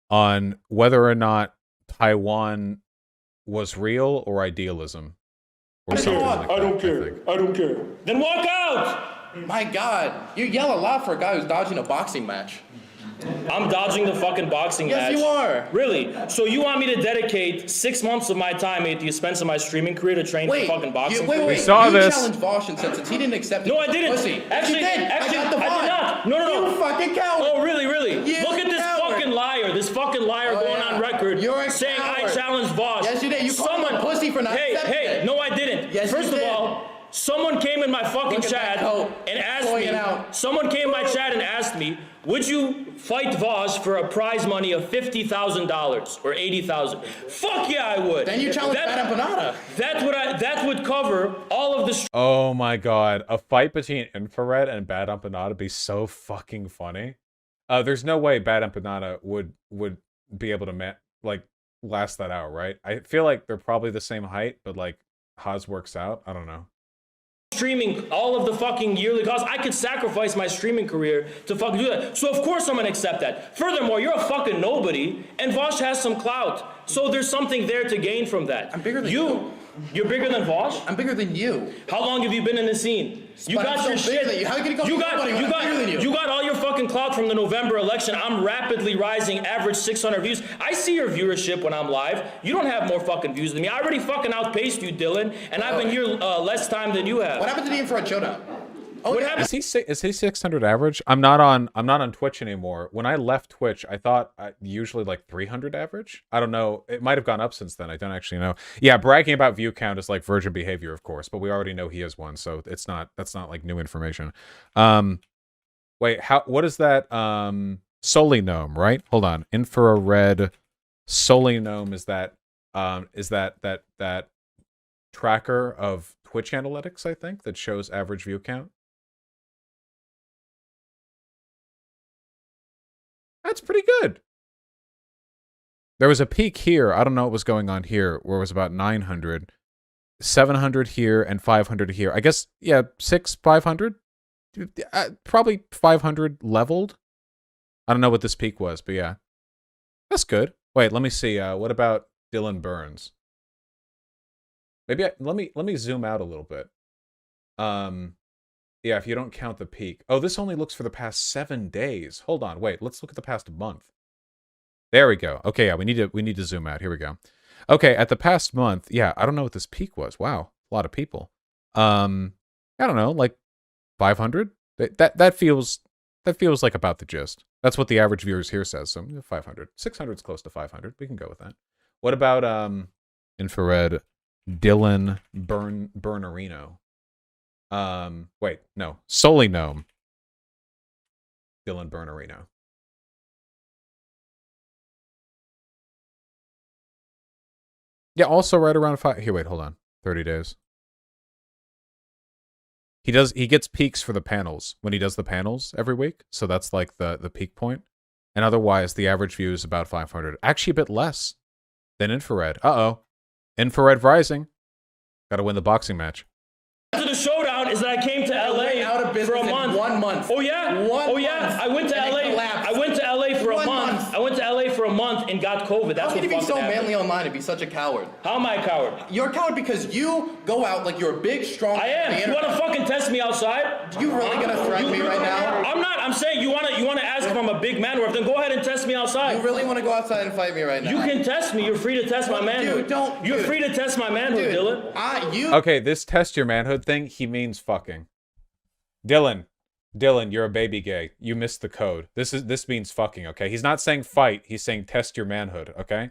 on whether or not Taiwan was real or idealism. Or I something don't like that, I don't care. Then walk out! My God, you yell a lot for a guy who's dodging a boxing match. I'm dodging the fucking boxing match. Yes, you are. Really? So you want me to dedicate 6 months of my time at the expense of my streaming career to train for fucking boxing? Wait. We saw you this. challenged Vaush and since he didn't accept it. No, I didn't. Pussy. Actually, you did. actually, I got the I did not. No. You fucking coward. Oh, really? You Look at this coward. fucking liar. This fucking liar going yeah. on record You're a saying coward. I challenged Vaush. Yes, you did. You called him a pussy for not accepting it. No, I didn't. Yes, First you of did. all, someone came in my fucking Look at that chat coat. and asked Pulling me. it out. Someone came in my chat and asked me, "Would you fight Vaush for a prize money of $50,000 or $80,000?" Fuck yeah, I would. Then you challenged Bad Empanada. That would cover all of the. Oh my god, a fight between Infrared and Bad Empanada would be so fucking funny. There's no way Bad Empanada would be able to last that out, right? I feel like they're probably the same height, but like Haas works out. I don't know. Streaming all of the fucking yearly costs. I could sacrifice my streaming career to fucking do that. So of course I'm gonna accept that. Furthermore, you're a fucking nobody, and Vaush has some clout. So there's something there to gain from that. I'm bigger than you. You're bigger than Vaush? I'm bigger than you. How long have you been in the scene? You But got I'm your so bigger shit. than you. How can you call me nobody when I'm bigger than you? You got all your fucking clout from the November election. I'm rapidly rising, average 600 views. I see your viewership when I'm live. You don't have more fucking views than me. I already fucking outpaced you, Dylan, and I've been here less time than you have. What happened to the Infrared Showdown? Oh, What happened? Is he 600 average? I'm not on Twitch anymore. When I left Twitch, I thought usually like 300 average. I don't know. It might have gone up since then. I don't actually know. Yeah, bragging about view count is like virgin behavior, of course, but we already know he has one, so that's not like new information. Wait, what is that? Soli Gnome, right? Hold on. Infrared Soli Gnome is that tracker of Twitch analytics, I think, that shows average view count. That's pretty good. There was a peak here. I don't know what was going on here, where it was about 900, 700 here, and 500 here. I guess, yeah, 500? Probably 500 leveled. I don't know what this peak was, but yeah. That's good. Wait, let me see. What about Dylan Burns? Maybe let me zoom out a little bit. Yeah, if you don't count the peak. Oh, this only looks for the past 7 days. Hold on, wait. Let's look at the past month. There we go. Okay, yeah, we need to zoom out. Here we go. Okay, at the past month, yeah, I don't know what this peak was. Wow, a lot of people. I don't know, like 500. That feels like about the gist. That's what the average viewers here says. So 500, 600 is close to 500. We can go with that. What about Infrared Dylan Bernardino? Wait, no. Soli Gnome. Dylan Bernardino. Yeah, also right around 5. Here, wait, hold on. 30 days. He gets peaks for the panels when he does the panels every week. So that's like the peak point. And otherwise, the average view is about 500. Actually, a bit less than Infrared. Uh-oh. Infrared Rising. Got to win the boxing match. To the showdown is that I came to LA out of business for a month. in 1 month. Oh yeah? Month. I went to And LA. it collapsed. I went to LA for a 1 month. month. I went to LA for a month and got COVID. That's How can you what be so fucking happened. manly online and be such a coward? How am I a coward? You're a coward because you go out like you're a big, strong. I am. You want to fucking test me outside? You really gonna threaten me right now? I'm not. I'm saying you want to ask if I'm a big man or if then go ahead and test me outside. You really want to go outside and fight me right now? You can test me. You're free to test my manhood. Dude, You're free to test my manhood, Dylan. Okay, this test your manhood thing, he means fucking. Dylan, you're a baby gay. You missed the code. This means fucking, okay? He's not saying fight, he's saying test your manhood, okay?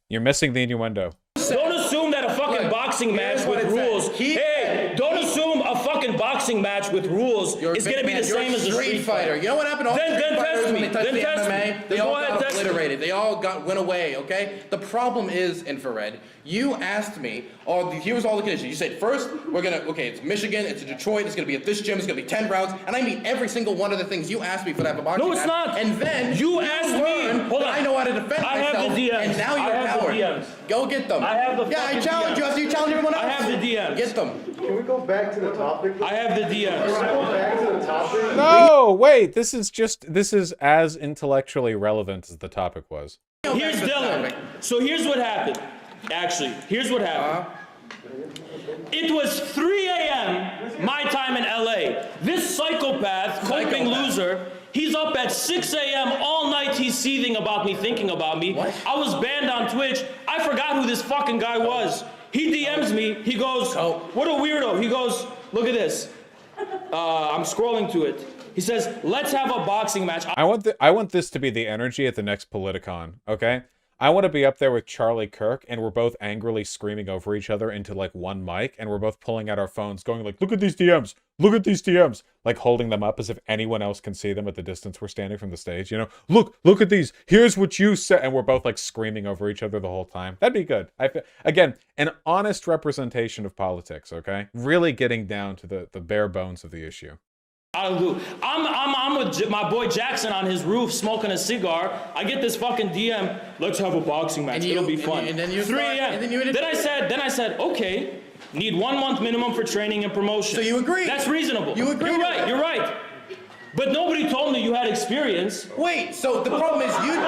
You're missing the innuendo. Don't assume that a fucking boxing match with rules. Hey, don't assume a fucking boxing match with rules is gonna be the same as a street fighter. You know what happened to all Then street fighters test when me. they touched Then the test me. MMA? They Then all go ahead, got test me. obliterated. They all went away, okay? The problem is, Infrared, you asked me, here's all the conditions. You said, first, it's Michigan, it's Detroit, it's gonna be at this gym, it's gonna be 10 rounds, and I meet every single one of the things you asked me for that boxing No, it's match. not. And then You asked me. learn Hold that on. I know how to defend I have the myself, DMs. and now you're I a have the coward. DMs. Go get them. I have the Yeah, I fucking challenge you DMs. after you challenge everyone else. I have the DMs. Get them. Can we go back to the topic? I have the DMs. Go back to the topic. No, wait, this is as intellectually relevant as the topic was. Here's Dylan. So here's what happened. Actually, here's what happened. It was 3 a.m. my time in LA. This psychopath, coping loser, he's up at 6 a.m. all night. He's seething about me, thinking about me. What? I was banned on Twitch. I forgot who this fucking guy was. He DMs me. He goes, what a weirdo. He goes, look at this. I'm scrolling to it. He says, let's have a boxing match. I want this to be the energy at the next Politicon, okay? I want to be up there with Charlie Kirk, and we're both angrily screaming over each other into, like, one mic, and we're both pulling out our phones, going like, look at these DMs! Look at these DMs! Like, holding them up as if anyone else can see them at the distance we're standing from the stage, you know? Look at these! Here's what you said! And we're both, like, screaming over each other the whole time. That'd be good. Again, an honest representation of politics, okay? Really getting down to the bare bones of the issue. I'm with my boy Jackson on his roof smoking a cigar. I get this fucking DM. Let's have a boxing match. It'll be fun. And then you 3 a.m. Then I said, okay. Need 1 month minimum for training and promotion. So you agree? That's reasonable. You agree? You're right. But nobody told me you had experience. Wait. So the problem is you.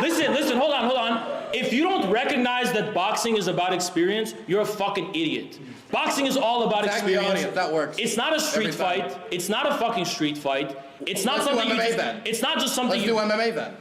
Listen. Hold on. If you don't recognize that boxing is about experience, you're a fucking idiot. Boxing is all about experience. Audience, that works. It's not a street fight. It's not a fucking street fight. It's not something you just. It's not just something Let's do MMA then.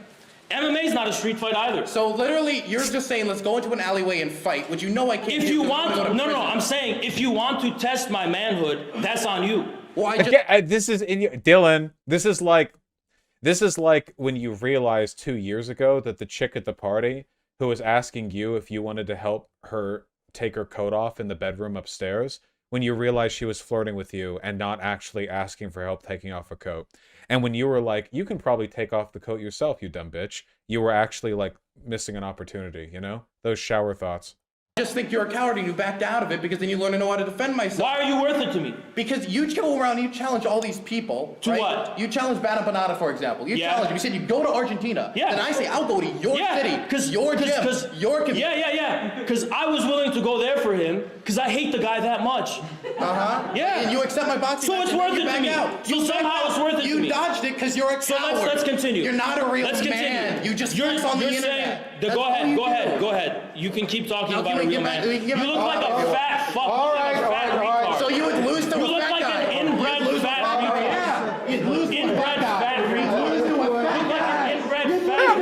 MMA is not a street fight either. So literally, you're just saying, let's go into an alleyway and fight, which you know I can't. If you want, no, I'm saying if you want to test my manhood, that's on you. Well, This is in Dylan. This is like when you realized 2 years ago that the chick at the party who was asking you if you wanted to help her take her coat off in the bedroom upstairs, when you realized she was flirting with you and not actually asking for help taking off a coat. And when you were like, you can probably take off the coat yourself, you dumb bitch, you were actually like missing an opportunity, you know? Those shower thoughts. I just think you're a coward and you backed out of it because then you learn to know how to defend myself. Why are you worth it to me? Because you go around and you challenge all these people. To right? what? You challenge Bana Banata, for example. You challenge him. You said you go to Argentina. Yeah. Then I say I'll go to your city, your gym, your community. Yeah. Because I was willing to go there for him because I hate the guy that much. Yeah. And you accept my boxing. So it's worth it to me. So somehow it's worth it to me. You dodged it because you're a coward. So let's continue. You're not a real man. Continue. You just flex on the internet. Go ahead. You can keep talking about a real man. You look like a fat fuck. All right. So you would lose to a fat guy. You look like an inbred fat retard. Yeah. You'd lose to a Inbred fat retard. You look like an inbred fat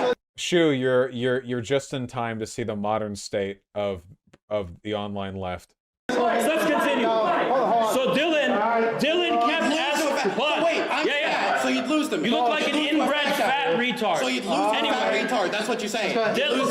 retard. Shu, you're just in time to see the modern state of the online left. So let's continue. So Dylan kept asking. Wait, I'm fat, so you'd lose to me. You look like an inbred fat retard. So you'd lose to a fat retard. That's what you're saying. Dylan,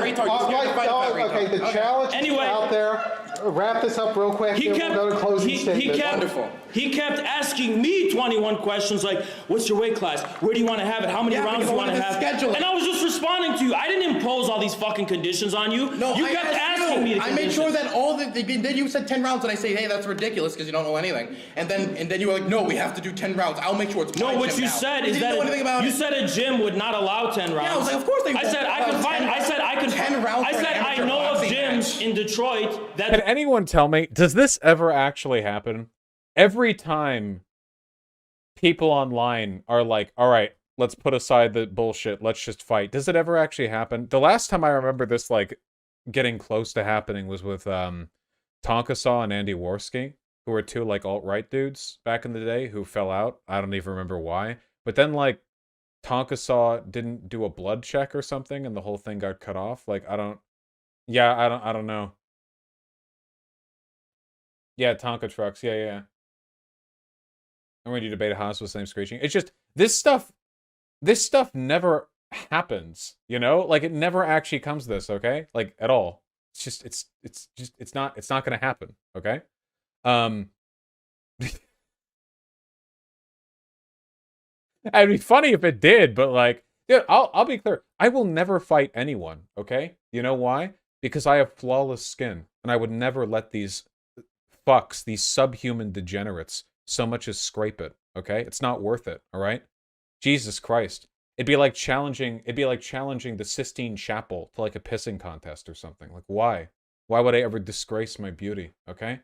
Okay, the challenge out there. Wrap this up real quick. We'll go to closing statements. Wonderful. He kept asking me 21 questions like, what's your weight class? Where do you want to have it? How many rounds do you want to have? And I was just responding to you. I didn't impose all these fucking conditions on you. No, you kept asking me the I made sure that then you said 10 rounds and I say, hey, that's ridiculous because you don't know anything. And then you were like, no, we have to do 10 rounds. I'll make sure it's my gym what you now. said You is didn't know anything about you it. said a gym would not allow 10 rounds. Yeah, I was like, of course they won't. I said I can 10 rounds I for an said I amateur know of boxing gyms match. in Detroit that Can anyone tell me, does this ever actually happen? Every time people online are like, all right, let's put aside the bullshit, let's just fight. Does it ever actually happen? The last time I remember this, like, getting close to happening was with Tonkasaw and Andy Worski, who were two, like, alt-right dudes back in the day who fell out. I don't even remember why. But then, like, Tonkasaw didn't do a blood check or something, and the whole thing got cut off. Like, I don't know. Yeah, Tonka trucks. Yeah. And when you debate a house with the same screeching, it's just this stuff never happens, you know? Like, it never actually comes to this, okay? Like, at all. It's not gonna happen, okay? It'd be funny if it did, but like, dude, I'll be clear. I will never fight anyone, okay? You know why? Because I have flawless skin, and I would never let these fucks, these subhuman degenerates, so much as scrape it, okay? It's not worth it, all right? Jesus Christ. It'd be like challenging the Sistine Chapel to like a pissing contest or something. Like, why? Why would I ever disgrace my beauty, okay?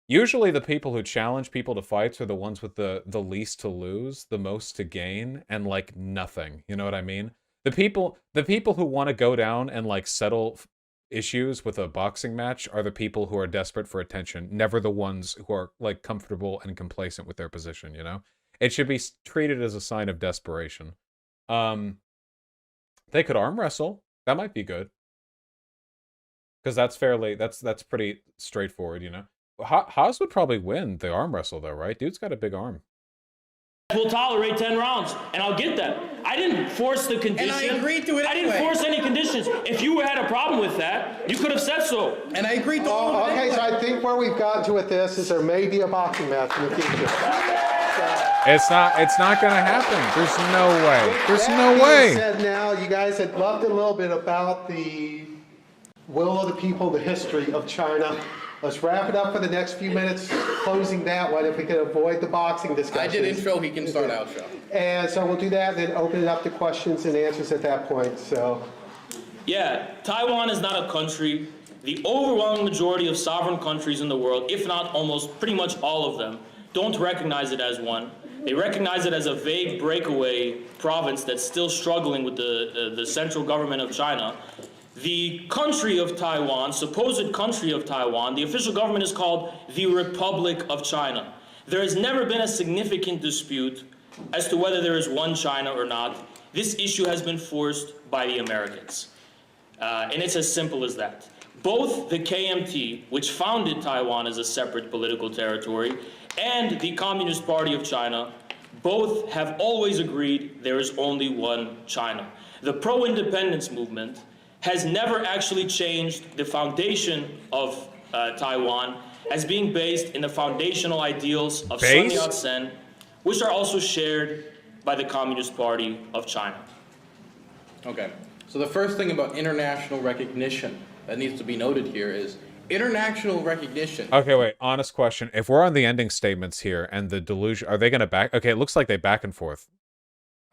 Usually the people who challenge people to fights are the ones with the least to lose, the most to gain, and like nothing. You know what I mean? The people who want to go down and like settle issues with a boxing match are the people who are desperate for attention, never the ones who are like comfortable and complacent with their position, you know? It should be treated as a sign of desperation. They could arm wrestle. That might be good. Because that's pretty straightforward, you know? Haas would probably win the arm wrestle, though, right? Dude's got a big arm. Will tolerate 10 rounds, and I'll get that. I didn't force the condition. And I agreed to it I anyway. didn't force any conditions. If you had a problem with that, you could have said so. And I agreed to all of it Okay, so anyway. I think where we've gotten to with this is there may be a boxing match in the future. It's not gonna happen. There's no way. There's no That way. being said, now you guys had loved a little bit about the will of the people, the history of China. Let's wrap it up for the next few minutes, closing that one if we can avoid the boxing discussion. I did intro, he can start outro. And so we'll do that, then open it up to questions and answers at that point. So, Yeah, Taiwan is not a country. The overwhelming majority of sovereign countries in the world, if not almost pretty much all of them, don't recognize it as one. They recognize it as a vague breakaway province that's still struggling with the central government of China. The country of Taiwan, supposed country of Taiwan, the official government is called the Republic of China. There has never been a significant dispute as to whether there is one China or not. This issue has been forced by the Americans. And it's as simple as that. Both the KMT, which founded Taiwan as a separate political territory, and the Communist Party of China, both have always agreed there is only one China. The pro-independence movement has never actually changed the foundation of Taiwan as being based in the foundational ideals of Sun Yat-sen, which are also shared by the Communist Party of China. Okay, so the first thing about international recognition that needs to be noted here is international recognition. Okay, wait. Honest question. If we're on the ending statements here and the delusion, are they going to back? Okay, it looks like they back and forth.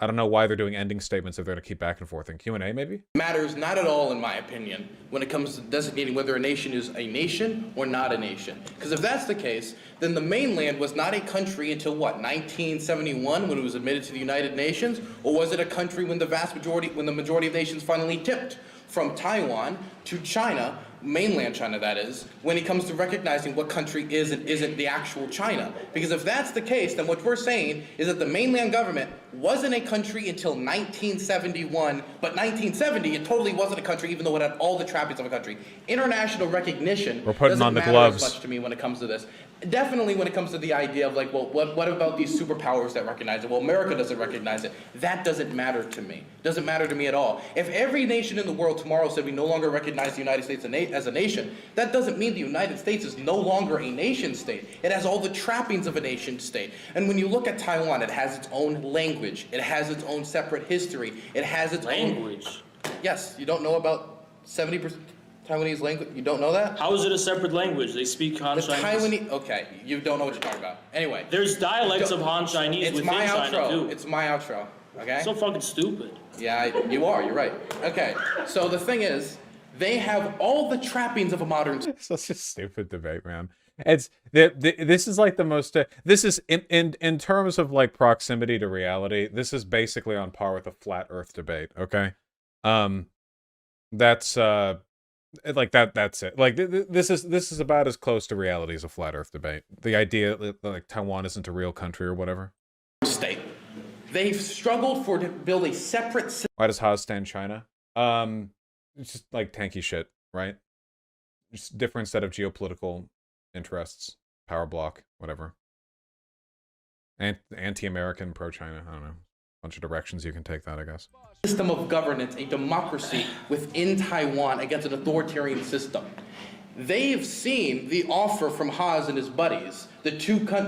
I don't know why they're doing ending statements if they're going to keep back and forth. In Q&A, maybe? Matters not at all, in my opinion, when it comes to designating whether a nation is a nation or not a nation. Because if that's the case, then the mainland was not a country until what, 1971, when it was admitted to the United Nations? Or was it a country when the majority of nations finally tipped from Taiwan to China, mainland China that is, when it comes to recognizing what country is and isn't the actual China? Because if that's the case, then what we're saying is that the mainland government wasn't a country until 1971, but 1970 it totally wasn't a country, even though it had all the trappings of a country. International recognition We're putting doesn't on the matter gloves. as much to me when it comes to this. Definitely when it comes to the idea of like, well, what about these superpowers that recognize it? Well, America doesn't recognize it. That doesn't matter to me. Doesn't matter to me at all. If every nation in the world tomorrow said we no longer recognize the United States as a nation, that doesn't mean the United States is no longer a nation state. It has all the trappings of a nation state. And when you look at Taiwan, it has its own language. It has its own separate history. It has its Language? Yes, you don't know about 70% Taiwanese language? You don't know that? How is it a separate language? They speak Han The Chinese. Taiwanese, okay, you don't know what you're talking about. Anyway. There's dialects of Han Chinese It's within my China outro. too. It's my outro. Okay? So fucking stupid. Yeah, you are. You're right. Okay. So the thing is, they have all the trappings of a modern. It's such a stupid debate, man. It's this is like the most. This is in terms of like proximity to reality. This is basically on par with a flat Earth debate. Okay, that's like that's it. Like this is about as close to reality as a flat Earth debate. The idea that like Taiwan isn't a real country or whatever. State. They've struggled to build a separate. Why does Haas stand China? It's just like tanky shit, right? Just different set of geopolitical interests, power block, whatever. Anti-American, pro-China. I don't know. Bunch of directions you can take that, I guess. System of governance, a democracy within Taiwan against an authoritarian system. They've seen the offer from Haas and his buddies, the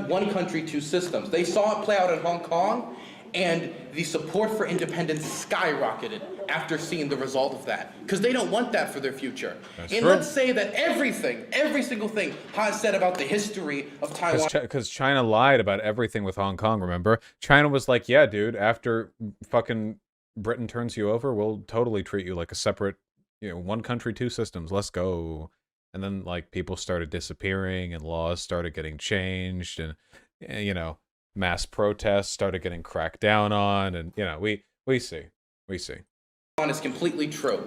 one country, two systems. They saw it play out in Hong Kong, and the support for independence skyrocketed after seeing the result of that. Because they don't want that for their future. That's and true. let's say that every single thing Haas said about the history of Taiwan. Because China lied about everything with Hong Kong, remember? China was like, yeah, dude, after fucking Britain turns you over, we'll totally treat you like a separate, one country, two systems. Let's go. And then like people started disappearing and laws started getting changed and you know, mass protests started getting cracked down on, and you know, we see. Is completely true.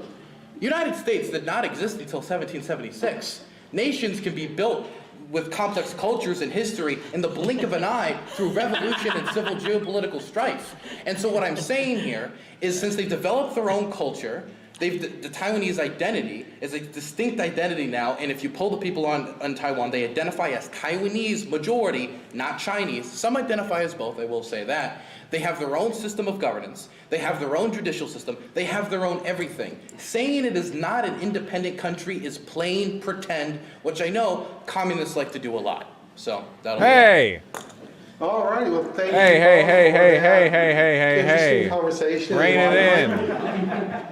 United States did not exist until 1776. Nations can be built with complex cultures and history in the blink of an eye through revolution and civil geopolitical strife. And so what I'm saying here is, since they've developed their own culture, the Taiwanese identity is a distinct identity now, and if you poll the people on Taiwan, they identify as Taiwanese majority, not Chinese. Some identify as both, I will say that. They have their own system of governance. They have their own judicial system. They have their own everything. Saying it is not an independent country is plain pretend, which I know communists like to do a lot. So that'll Hey! All righty, well, thank you. Hey. Interesting conversation. Rein it in.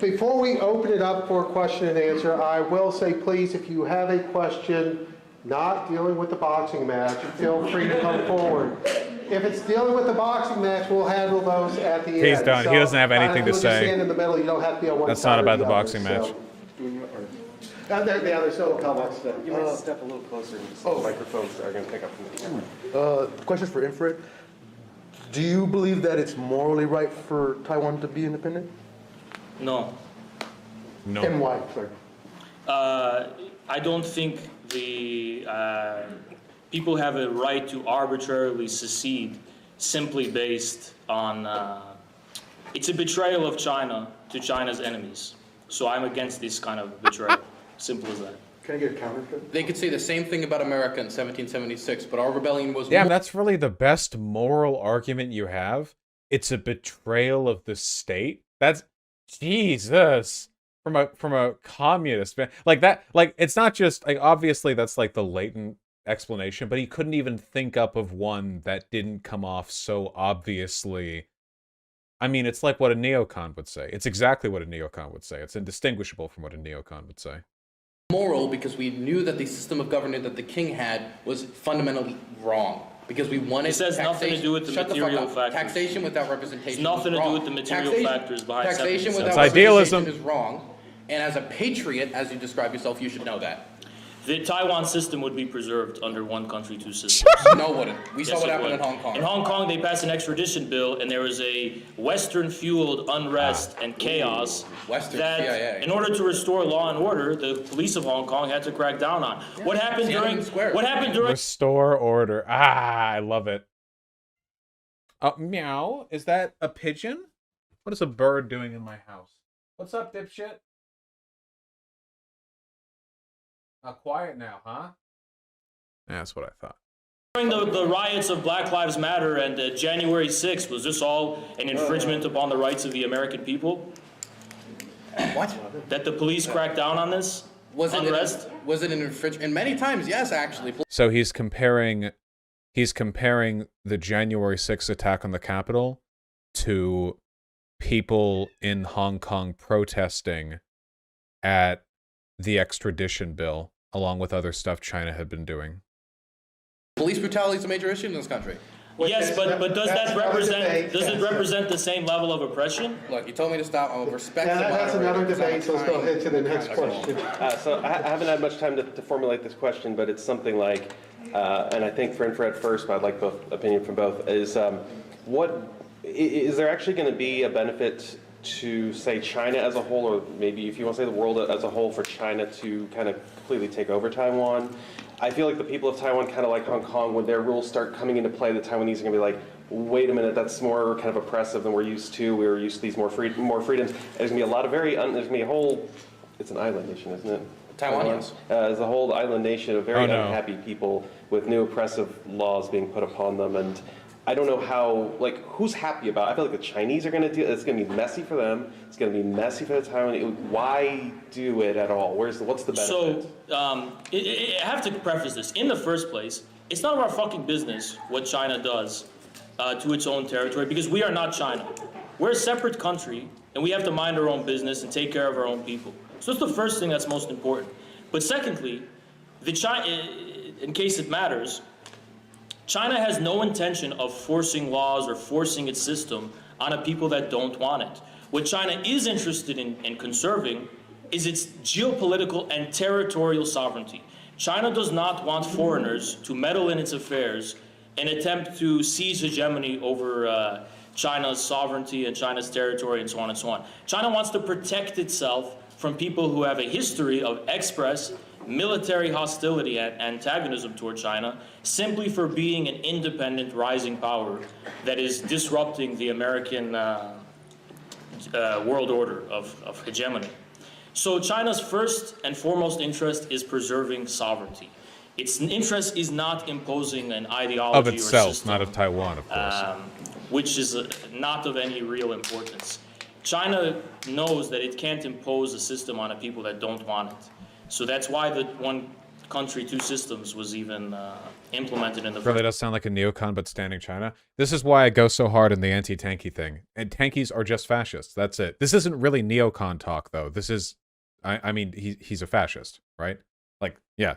Before we open it up for question and answer, I will say, please, if you have a question not dealing with the boxing match, feel free to come forward. If it's dealing with the boxing match, we'll handle those at the end. He's done. He doesn't have anything to say. Stand in the middle. You don't have to be on one That's side not or about the other, boxing match. There's still comments. You might step a little closer. The microphones are going to pick up from the camera. Questions for Infrared. Do you believe that it's morally right for Taiwan to be independent? No. No. And why, sir? I don't think the people have a right to arbitrarily secede simply based on, it's a betrayal of China to China's enemies. So I'm against this kind of betrayal. Simple as that. Can I get a counter? They could say the same thing about America in 1776, but our rebellion was Yeah, that's really the best moral argument you have. It's a betrayal of the state. That's Jesus. From a communist man, like that, like it's not just like, obviously that's like the latent explanation, but he couldn't even think up of one that didn't come off so obviously. I mean, it's like what a neocon would say. It's exactly what a neocon would say. It's indistinguishable from what a neocon would say. moral because we knew that the system of government that the king had was fundamentally wrong. Because we wanted. This has nothing to do with the material factors. Taxation without representation. It's nothing is to do wrong. with the material factors behind taxation without That's idealism. representation is wrong. And as a patriot, as you describe yourself, you should know that. The Taiwan system would be preserved under one country, two systems. No, wouldn't. We saw Yes, what it happened would. in Hong Kong. In Hong Kong, they passed an extradition bill, and there was a Western-fueled unrest and chaos Western that, CIA. in order to restore law and order, the police of Hong Kong had to crack down on. What happened Tiananmen Square. What happened during? Restore order. Ah, I love it. Meow. Is that a pigeon? What is a bird doing in my house? What's up, dipshit? Quiet now, huh? Yeah, that's what I thought. During the riots of Black Lives Matter and January 6th, was this all an infringement upon the rights of the American people? What? That the police cracked down on this unrest? Was it an infringement? And many times, yes, actually. So he's comparing the January 6th attack on the Capitol to people in Hong Kong protesting at the extradition bill, along with other stuff China had been doing. Police brutality is a major issue in this country. Yes, but does that represent? Does it represent the same level of oppression? Look, you told me to stop. I will respect the That's moderator another because I'm debate, so let's go trying- ahead to the next question. So I haven't had much time to formulate this question, but it's something like, and I think for Infrared first, but I'd like both opinion from both, is what is there actually going to be a benefit to, say, China as a whole, or maybe if you want to say the world as a whole, for China to kind of completely take over Taiwan? I feel like the people of Taiwan, kind of like Hong Kong, when their rules start coming into play, the Taiwanese are going to be like, wait a minute, that's more kind of oppressive than we're used to. We were used to these more freedoms. There's going to be a lot of there's going to be a whole, it's an island nation, isn't it? Taiwan, yes. As a whole island nation of very Oh, no. unhappy people with new oppressive laws being put upon them. And I don't know how, like, who's happy about it? I feel like the Chinese are going to do it. It's going to be messy for them. It's going to be messy for the Taiwanese. Why do it at all? What's the benefit? So, I have to preface this. In the first place, it's none of our fucking business what China does to its own territory, because we are not China. We're a separate country, and we have to mind our own business and take care of our own people. So that's the first thing that's most important. But secondly, in case it matters, China has no intention of forcing laws or forcing its system on a people that don't want it. What China is interested in conserving is its geopolitical and territorial sovereignty. China does not want foreigners to meddle in its affairs and attempt to seize hegemony over China's sovereignty and China's territory and so on and so on. China wants to protect itself from people who have a history of express military hostility and antagonism toward China simply for being an independent rising power that is disrupting the American world order of hegemony. So China's first and foremost interest is preserving sovereignty. Its interest is not imposing an ideology Of itself, or system, not of Taiwan, of course. which is not of any real importance. China knows that it can't impose a system on a people that don't want it. So that's why the one country, two systems was even implemented in the Really does sound like a neocon, but standing China. This is why I go so hard in the anti-tanky thing. And tankies are just fascists. That's it. This isn't really neocon talk, though. This is, I mean, he's a fascist, right? Like, yeah.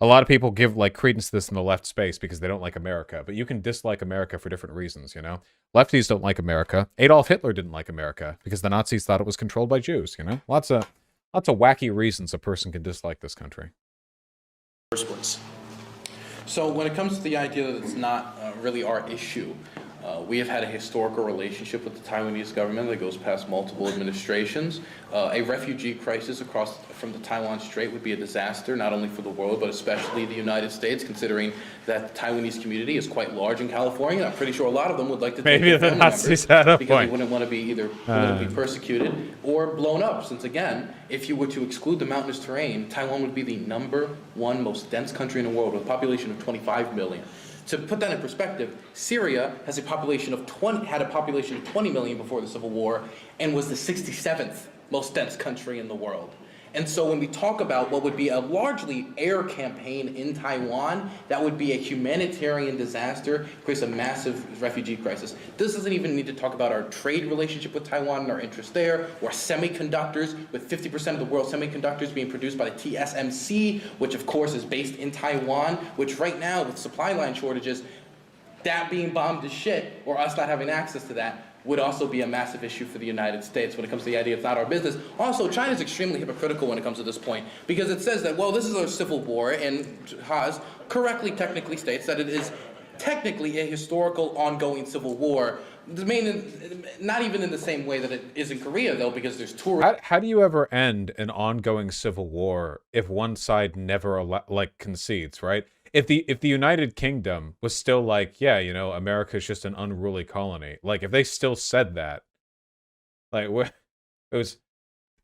A lot of people give, like, credence to this in the left space because they don't like America. But you can dislike America for different reasons, you know? Lefties don't like America. Adolf Hitler didn't like America because the Nazis thought it was controlled by Jews, you know? Lots of wacky reasons a person can dislike this country. first place. So when it comes to the idea that it's not really our issue, we have had a historical relationship with the Taiwanese government that goes past multiple administrations. A refugee crisis across from the Taiwan Strait would be a disaster, not only for the world, but especially the United States, considering that the Taiwanese community is quite large in California. And I'm pretty sure a lot of them would like to take Maybe their the family Nazis members had a because point. they wouldn't want to be either politically persecuted or blown up, since again, if you were to exclude the mountainous terrain, Taiwan would be the #1 most dense country in the world with a population of 25 million. To put that in perspective, Syria has had a population of 20 million before the Civil War and was the 67th most dense country in the world. And so when we talk about what would be a largely air campaign in Taiwan, that would be a humanitarian disaster, creates a massive refugee crisis. This doesn't even need to talk about our trade relationship with Taiwan and our interest there, or semiconductors, with 50% of the world's semiconductors being produced by the TSMC, which of course is based in Taiwan, which right now with supply line shortages, that being bombed to shit, or us not having access to that, would also be a massive issue for the United States when it comes to the idea it's not our business. Also, China's extremely hypocritical when it comes to this point, because it says that, well, this is a civil war, and Haas correctly technically states that it is technically a historical ongoing civil war. Not even in the same way that it is in Korea, though, because there's tourism. How do you ever end an ongoing civil war if one side never concedes, right? If the United Kingdom was still like, yeah, you know, America's just an unruly colony, like if they still said that, like is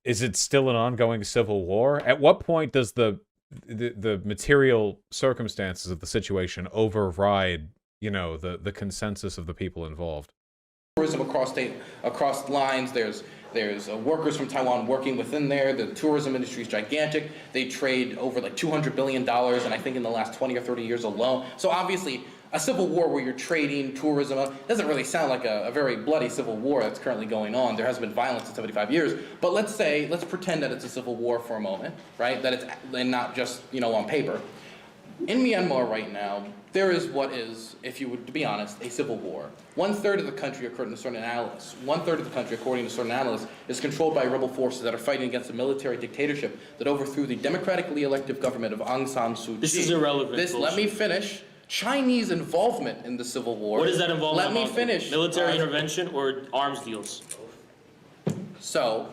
it still an ongoing civil war? At what point does the material circumstances of the situation override, you know, the consensus of the people involved? Tourism across lines. There's workers from Taiwan working within there. The tourism industry is gigantic. They trade over like $200 billion, and I think in the last 20 or 30 years alone. So obviously, a civil war where you're trading tourism doesn't really sound like a very bloody civil war that's currently going on. There hasn't been violence in 75 years. But let's pretend that it's a civil war for a moment, right? That it's and not just, you know, on paper. In Myanmar right now, there is what is, if you would to be honest, a civil war. 1/3 of the country, according to certain analysts, 1/3 of the country, according to certain analysts, is controlled by rebel forces that are fighting against a military dictatorship that overthrew the democratically elected government of Aung San Suu Kyi. This is irrelevant. Let me finish. Chinese involvement in the civil war. What does that involve? Let me finish. Military intervention or arms deals? So,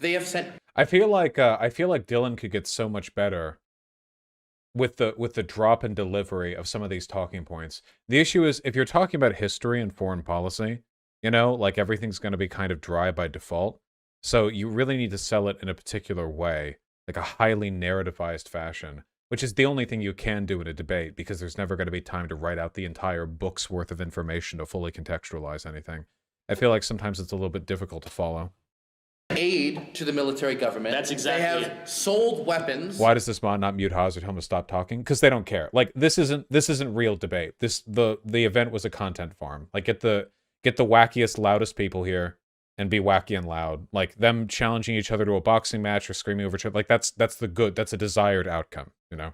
they have sent. I feel like Dylan could get so much better with the drop in delivery of some of these talking points. The issue is, if you're talking about history and foreign policy, you know, like everything's going to be kind of dry by default. So you really need to sell it in a particular way, like a highly narrativized fashion, which is the only thing you can do in a debate, because there's never going to be time to write out the entire book's worth of information to fully contextualize anything. I feel like sometimes it's a little bit difficult to follow. Aid to the military government. That's exactly They have sold weapons. Why does this mod not mute Haas or tell him to stop talking? Because they don't care. Like, this isn't real debate. The event was a content farm. Like, get the wackiest, loudest people here and be wacky and loud. Like, them challenging each other to a boxing match or screaming over each other. Like, that's a desired outcome, you know?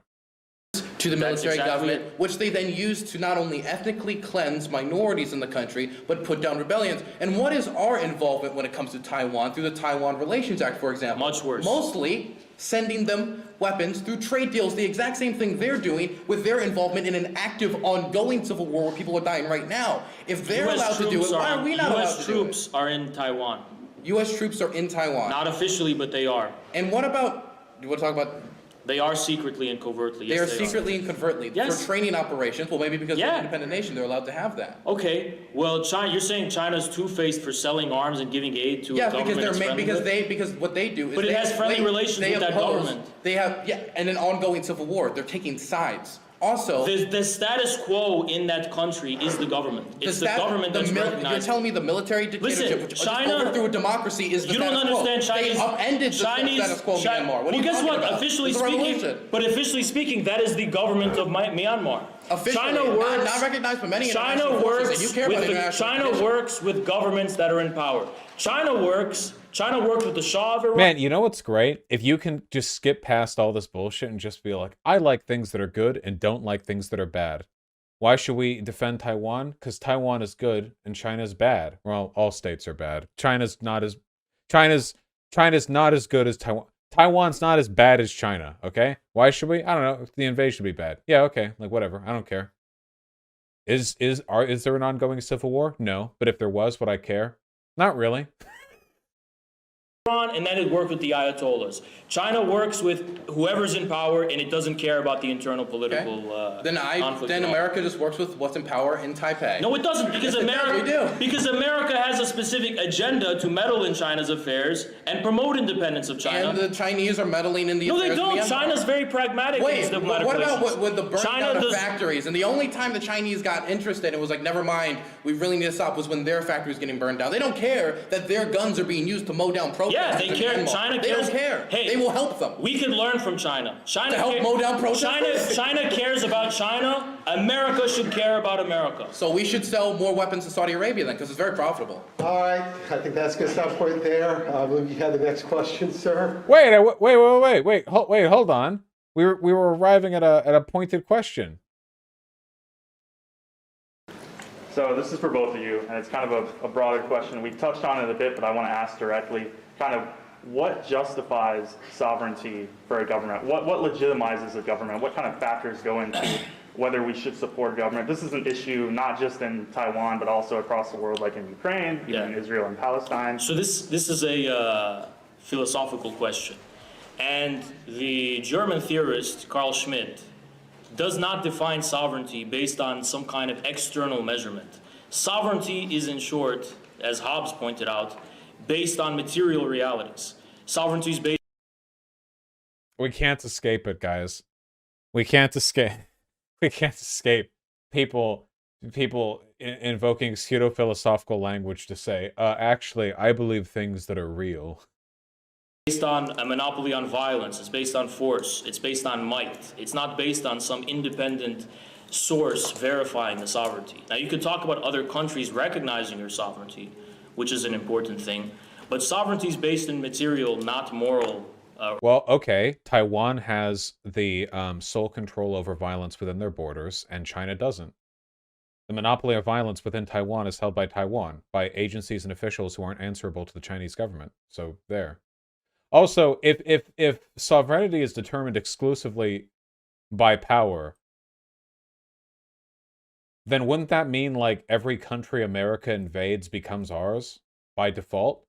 to the That's military exactly government, it. which they then use to not only ethnically cleanse minorities in the country, but put down rebellions. And what is our involvement when it comes to Taiwan through the Taiwan Relations Act, for example? Much worse. Mostly sending them weapons through trade deals, the exact same thing they're doing with their involvement in an active, ongoing civil war where people are dying right now. If they're US allowed to do it, why are we not allowed US to do it? troops are in Taiwan. U.S. troops are in Taiwan. Not officially, but they are. And what about, do you want to talk about, They are secretly and covertly. they are Yes, secretly and covertly Yes. for training operations? Well, maybe because they're Yeah. an independent nation, they're allowed to have that. Okay, well, China, you're saying China's two-faced for selling arms and giving aid to a Yeah, government because it's they're friendly with? because what they do is But it they- has friendly they- relations they with that oppose- government. They have, yeah, and an ongoing civil war. They're taking sides. Also, The status quo in that country is the government. It's the government that's You're recognized. telling me the military dictatorship, Listen, which China- just overthrew a democracy, is the You don't status quo. understand Chinese. They upended the status quo in Myanmar. What are well, you guess talking what? about? Officially It's a speaking, revolution. but officially speaking, that is the government of Myanmar. Officially, China works. not recognized by many China international forces, works and you care with about the, international China conditions. works with governments that are in power. China works with the Shah of Iran. Man, you know what's great? If you can just skip past all this bullshit and just be like, I like things that are good and don't like things that are bad. Why should we defend Taiwan? Because Taiwan is good and China's bad. Well, all states are bad. China's not as good as Taiwan. Taiwan's not as bad as China, okay? Why should we? I don't know. The invasion should be bad. Yeah, okay. Like whatever. I don't care. Is there an ongoing civil war? No. But if there was, would I care? Not really. And then it worked with the Ayatollahs. China works with whoever's in power, and it doesn't care about the internal political conflict. Then at all. America just works with what's in power in Taipei. No, it doesn't, because Yes, it does. We do. because America has a specific agenda to meddle in China's affairs and promote independence of China. And the Chinese are meddling in the No, they affairs of don't. Myanmar. China's very pragmatic in its Wait, diplomatic what about relations. with the burning China down of does- factories? And the only time the Chinese got interested and was like, never mind, we really need to stop, was when their factory was getting burned down. They don't care that their guns are being used to mow down protesters. Yeah, they in care. Myanmar. China They cares. don't care. Hey, they will help them. We can learn from China. China To help mow down protesters? China cares about China. America should care about America. So we should sell more weapons to Saudi Arabia then, because it's very profitable. All right, I think that's a good stop point there. I believe you had the next question, sir. Wait, hold on. We were arriving at a pointed question. So this is for both of you, and it's kind of a broader question. We touched on it a bit, but I want to ask directly, kind of what justifies sovereignty for a government? What legitimizes a government? What kind of factors go into whether we should support a government? This is an issue not just in Taiwan, but also across the world, like in Ukraine, even in Israel and Palestine. So this is a philosophical question. And the German theorist Carl Schmitt does not define sovereignty based on some kind of external measurement. Sovereignty is, in short, as Hobbes pointed out, based on material realities. Sovereignty is based. We can't escape it, guys. We can't escape. We can't escape people invoking pseudo-philosophical language to say, actually, I believe things that are real. Based on a monopoly on violence, it's based on force, it's based on might. It's not based on some independent source verifying the sovereignty. Now, you could talk about other countries recognizing your sovereignty, which is an important thing, but sovereignty is based in material, not moral. Well, okay, Taiwan has the sole control over violence within their borders, and China doesn't. The monopoly of violence within Taiwan is held by Taiwan, by agencies and officials who aren't answerable to the Chinese government. So, there. Also, if sovereignty is determined exclusively by power, then wouldn't that mean, like, every country America invades becomes ours by default?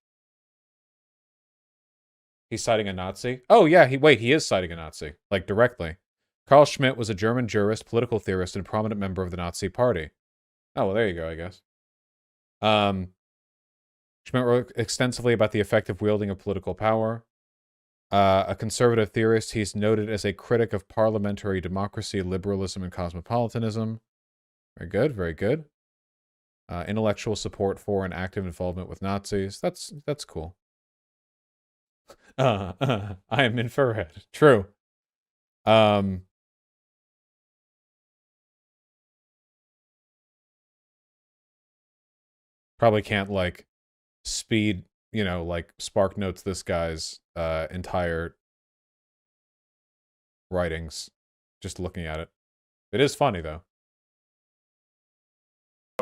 He's citing a Nazi? Oh, yeah, he is citing a Nazi, like, directly. Carl Schmitt was a German jurist, political theorist, and prominent member of the Nazi Party. Oh, well, there you go, I guess. Schmitt wrote extensively about the effective wielding of political power. A conservative theorist, he's noted as a critic of parliamentary democracy, liberalism, and cosmopolitanism. Very good, very good. Intellectual support for and active involvement with Nazis. That's cool. I am infrared. True. Probably can't, like, speed, like, spark notes this guy's entire writings just looking at it. It is funny, though.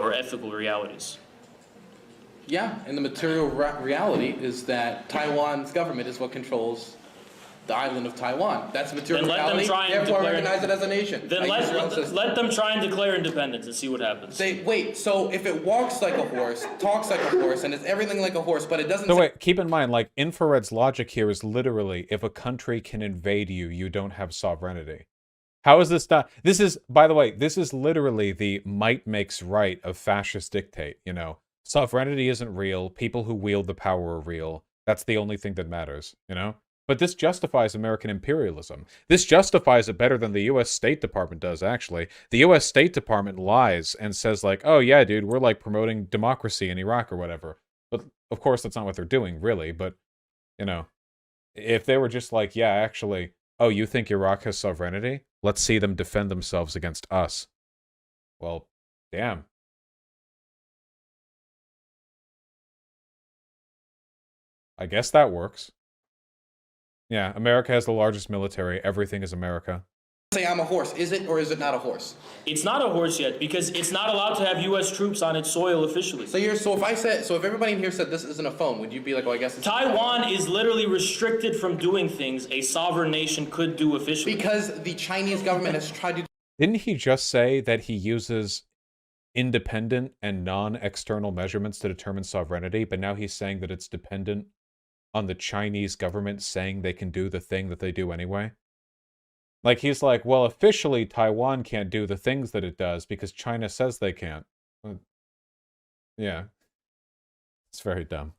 or ethical realities. Yeah, and the material reality is that Taiwan's government is what controls the island of Taiwan. That's material Then let them reality, try and therefore declare- recognize it as a nation. Then Like, use your own system. let them try and declare independence and see what happens. Wait, so if it walks like a horse, talks like a horse, and is everything like a horse, but it doesn't... So wait, keep in mind, like, Infrared's logic here is literally, if a country can invade you, you don't have sovereignty. How is this not? This is, by the way, this is literally the might makes right of fascist dictate, you know? Sovereignty isn't real. People who wield the power are real. That's the only thing that matters, you know? But this justifies American imperialism. This justifies it better than the U.S. State Department does, actually. The U.S. State Department lies and says, like, oh, yeah, dude, we're, like, promoting democracy in Iraq or whatever. But, of course, that's not what they're doing, really. But, you know, if they were just like, yeah, actually, oh, you think Iraq has sovereignty? Let's see them defend themselves against us. Well, damn. I guess that works. Yeah, America has the largest military. Everything is America. Say I'm a horse. Is it or is it not a horse? It's not a horse yet because it's not allowed to have U.S. troops on its soil officially. So if everybody in here said this isn't a phone, would you be like, well, I guess it's Taiwan is literally restricted from doing things a sovereign nation could do officially. because the Chinese government has tried to Didn't he just say that he uses independent and non-external measurements to determine sovereignty, but now he's saying that it's dependent on the Chinese government saying they can do the thing that they do anyway? Like, he's like, well, officially Taiwan can't do the things that it does because China says they can't. Yeah. It's very dumb.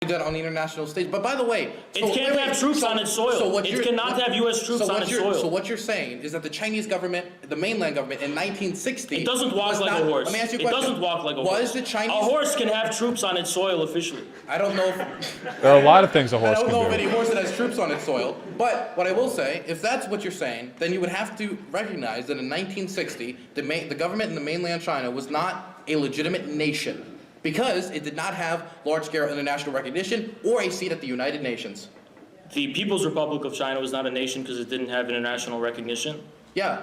do that on the international stage. But by the way, It can't have troops on its soil. It cannot have U.S. troops on its soil. So what you're saying is that the Chinese government, the mainland government, in 1960... It doesn't walk like a horse. Let me ask you a question. It doesn't walk like a horse. Was the Chinese... A horse can have troops on its soil officially. I don't know if... There are a lot of things a horse can do. I don't know of any horse that has troops on its soil. But what I will say, if that's what you're saying, then you would have to recognize that in 1960, the government in the mainland China was not a legitimate nation, because it did not have large-scale international recognition or a seat at the United Nations. The People's Republic of China was not a nation because it didn't have international recognition? Yeah,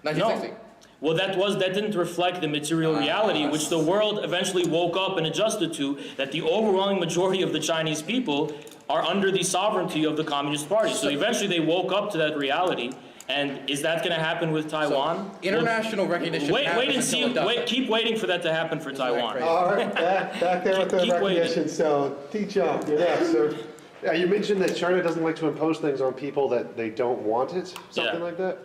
1960. No. Well, that didn't reflect the material reality, which the world eventually woke up and adjusted to, that the overwhelming majority of the Chinese people are under the sovereignty of the Communist Party. So eventually they woke up to that reality. And is that going to happen with Taiwan? So, international recognition. Wait and see. Keep waiting for that to happen for Taiwan. All right, back there with the Keep recognition. waiting. So, T-Chong, you're next, sir. Yeah, you mentioned that China doesn't like to impose things on people that they don't want it, something Yeah. like that.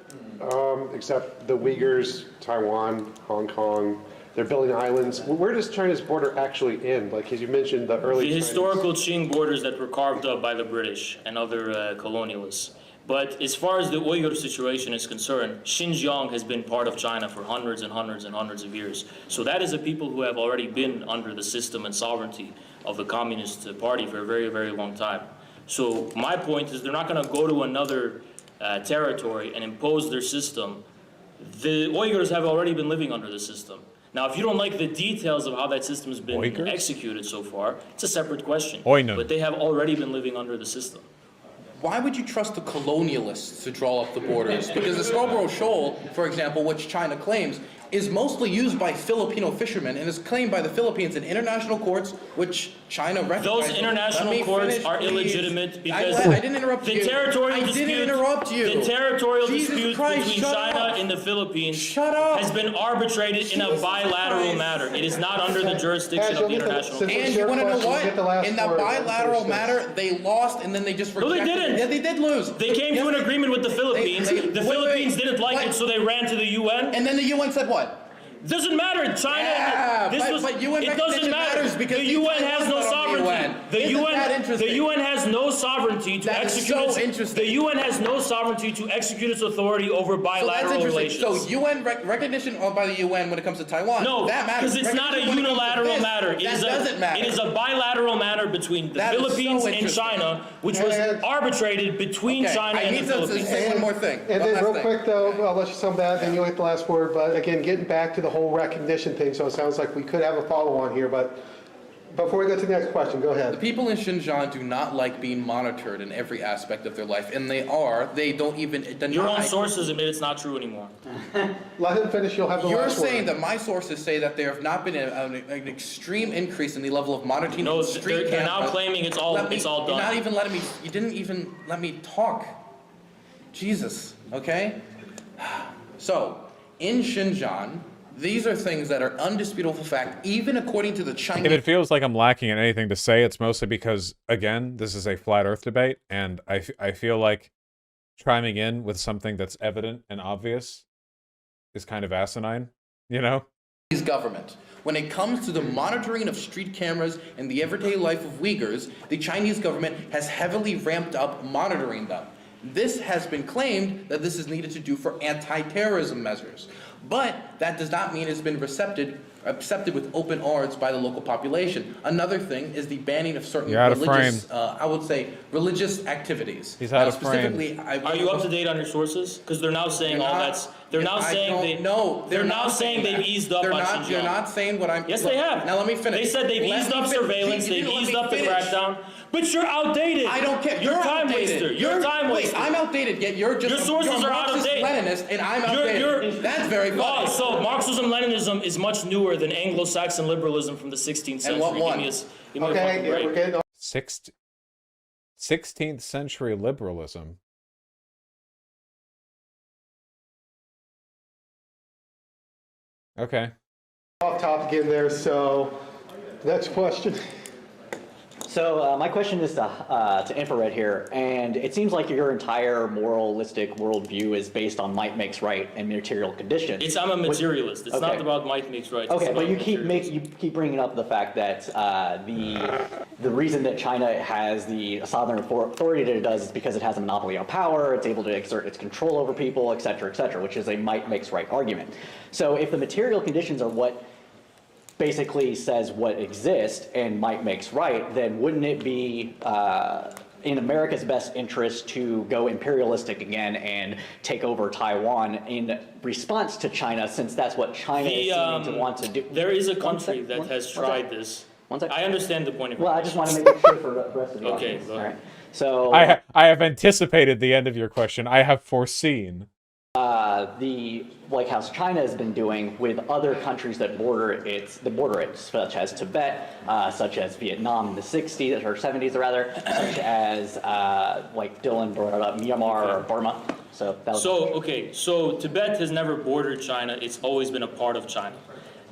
Except the Uyghurs, Taiwan, Hong Kong, they're building islands. Where does China's border actually end? Like, as you mentioned, the early The Chinese- historical Qing borders that were carved up by the British and other colonialists. But as far as the Uyghur situation is concerned, Xinjiang has been part of China for hundreds and hundreds and hundreds of years. So that is a people who have already been under the system and sovereignty of the Communist Party for a very, very long time. So my point is they're not going to go to another territory and impose their system. The Uyghurs have already been living under the system. Now, if you don't like the details of how that system has been Uyghurs? executed so far, it's a separate question. Oinun. But they have already been living under the system. Why would you trust the colonialists to draw up the borders? Because the Scarborough Shoal, for example, which China claims, is mostly used by Filipino fishermen and is claimed by the Philippines in international courts, which China recognizes. Those international Let me courts finish, are please. illegitimate because I didn't interrupt the you. territorial I dispute, didn't interrupt you. The territorial Jesus dispute Christ, between shut China up. and the Philippines Shut up. has been arbitrated in a Jesus bilateral Christ. matter. It is not under the jurisdiction Angela, of the get the- international since- court. And Your you want to know question, what? get the last In that word. bilateral Finish matter, they lost and then they just No, they rejected didn't. it. Yeah, they did lose. They came to an agreement with the Philippines. they- The wait, Philippines wait. didn't like What? it, so they ran to the UN. And then the UN said what? Doesn't matter. China. Yeah, this but- was. but UN it doesn't recognition matter matters because the the UN Taiwan has no was not on the sovereignty. UN. The Isn't UN. that The interesting? UN has no sovereignty to That is execute. so its, interesting. The UN has no sovereignty to execute its authority over So that's bilateral interesting. relations. So UN recognition by the UN when it comes to Taiwan, No, that matters. because it's not a Recognition when it comes to unilateral this, matter. That doesn't matter. It is a bilateral matter between the That is so Philippines and interesting. China, which was And- arbitrated between Okay, China I and need the to Philippines. say one more thing. And One then last real thing. quick though, I'll let you come back, then you'll get the last word, but again, getting back to the whole recognition thing, so it sounds like we could have a follow-on here, but Before we go to the next question, go The ahead. people in Xinjiang do not like being monitored in every aspect of their life, and they don't even deny. Your own sources admit it's not true anymore. Let him finish, you'll have the You're last word. saying that my sources say that there have not been an extreme increase in the level of monitoring No, in street they're now cameras. claiming it's all Let me- it's all You're not done. even letting me. You didn't even let me talk. Jesus. Okay. So in Xinjiang, these are things that are undisputable fact, even according to the Chinese. If it feels like I'm lacking in anything to say, it's mostly because, again, this is a flat Earth debate, and I feel like chiming in with something that's evident and obvious is kind of asinine, you know? Government. When it comes to the monitoring of street cameras and the everyday life of Uyghurs, the Chinese government has heavily ramped up monitoring them. This has been claimed that this is needed to do for anti-terrorism measures. But that does not mean it's been accepted with open arms by the local population. Another thing is the banning of certain You're out of religious, I would say, religious activities. He's out of specifically, Are you up to date on your sources? Because they're now saying all that's. They're now saying They're now saying they've eased up on Xinjiang. You're not saying what I'm. Yes, look, they have. Now let me finish. They said they've Let eased me up fin- surveillance. You They've didn't let eased me up the finish. crackdown. But you're outdated. I don't care. You're a time outdated. waster. You're a time wait, waster. I'm outdated. Yet you're just Your sources you're a are out of Marxist date. Leninist, and I'm outdated. That's very Oh, funny. so Marxism-Leninism is much newer than Anglo-Saxon liberalism from the 16th century. And what one? Give me a Okay, fucking yeah, break. we're getting 16th century liberalism. Okay. off topic in there, so next question. So my question is to Infrared here, and it seems like your entire moralistic worldview is based on might makes right and material conditions. I'm a materialist. It's not about might makes right. Okay, but you materialism. keep bringing up the fact that the reason that China has the sovereign authority that it does is because it has a monopoly on power. It's able to exert its control over people, et cetera, which is a might makes right argument. So if the material conditions are what basically says what exists and might makes right, then wouldn't it be in America's best interest to go imperialistic again and take over Taiwan in response to China, since that's what China is seeming to want to do? There is a One country sec, that one- has one tried sec. this. One sec. I understand the point of your Well, I just question. want to make it sure for the rest of the Okay, audience. go All ahead. right. So I have anticipated the end of your question. I have foreseen. like how China has been doing with other countries that border it, such as Tibet, such as Vietnam in the 60s or 70s rather, such as like Dylan brought up Myanmar or Burma. So that was So Tibet has never bordered China. It's always been a part of China.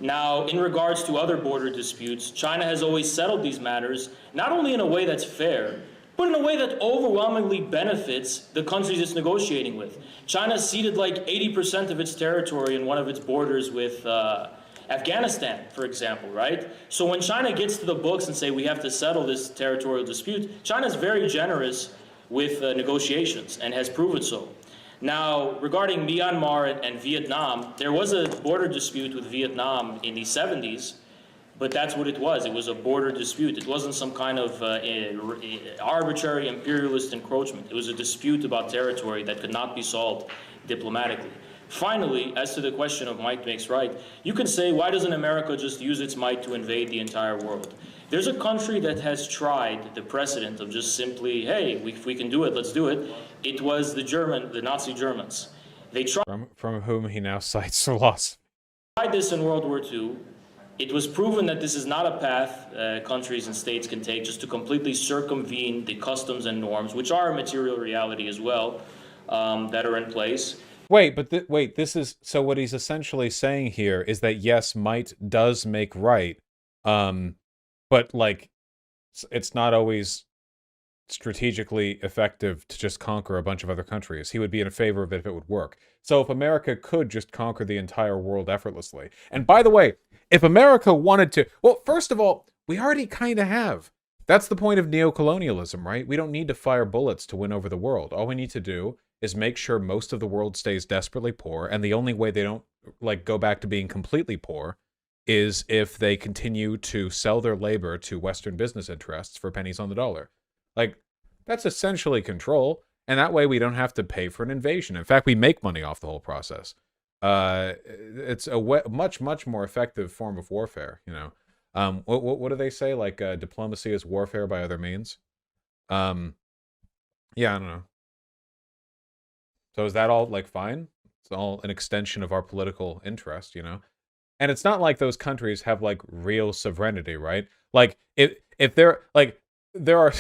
Now, in regards to other border disputes, China has always settled these matters, not only in a way that's fair, but in a way that overwhelmingly benefits the countries it's negotiating with. China ceded like 80% of its territory in one of its borders with Afghanistan, for example, right? So when China gets to the books and say we have to settle this territorial dispute, China's very generous with negotiations and has proven so. Now, regarding Myanmar and Vietnam, there was a border dispute with Vietnam in the 70s, but that's what it was. It was a border dispute. It wasn't some kind of arbitrary imperialist encroachment. It was a dispute about territory that could not be solved diplomatically. Finally, as to the question of might makes right, you can say, why doesn't America just use its might to invade the entire world? There's a country that has tried the precedent of just simply, hey, if we can do it, let's do it. It was the Nazi Germans. They tried From whom he now cites philosophy. this in World War II. It was proven that this is not a path countries and states can take just to completely circumvene the customs and norms, which are a material reality as well, that are in place. Wait, but this is so. What he's essentially saying here is that yes, might does make right, but like, it's not always strategically effective to just conquer a bunch of other countries. He would be in favor of it if it would work. So if America could just conquer the entire world effortlessly, and by the way, if America wanted to, well, first of all, we already kind of have. That's the point of neocolonialism, right? We don't need to fire bullets to win over the world. All we need to do is make sure most of the world stays desperately poor, and the only way they don't like go back to being completely poor is if they continue to sell their labor to Western business interests for pennies on the dollar. Like, that's essentially control, and that way we don't have to pay for an invasion. In fact, we make money off the whole process. It's a much, much more effective form of warfare, you know. What do they say? Like diplomacy is warfare by other means. Yeah, I don't know. So is that all like fine? It's all an extension of our political interest, you know? And it's not like those countries have like real sovereignty, right? Like if they're like there are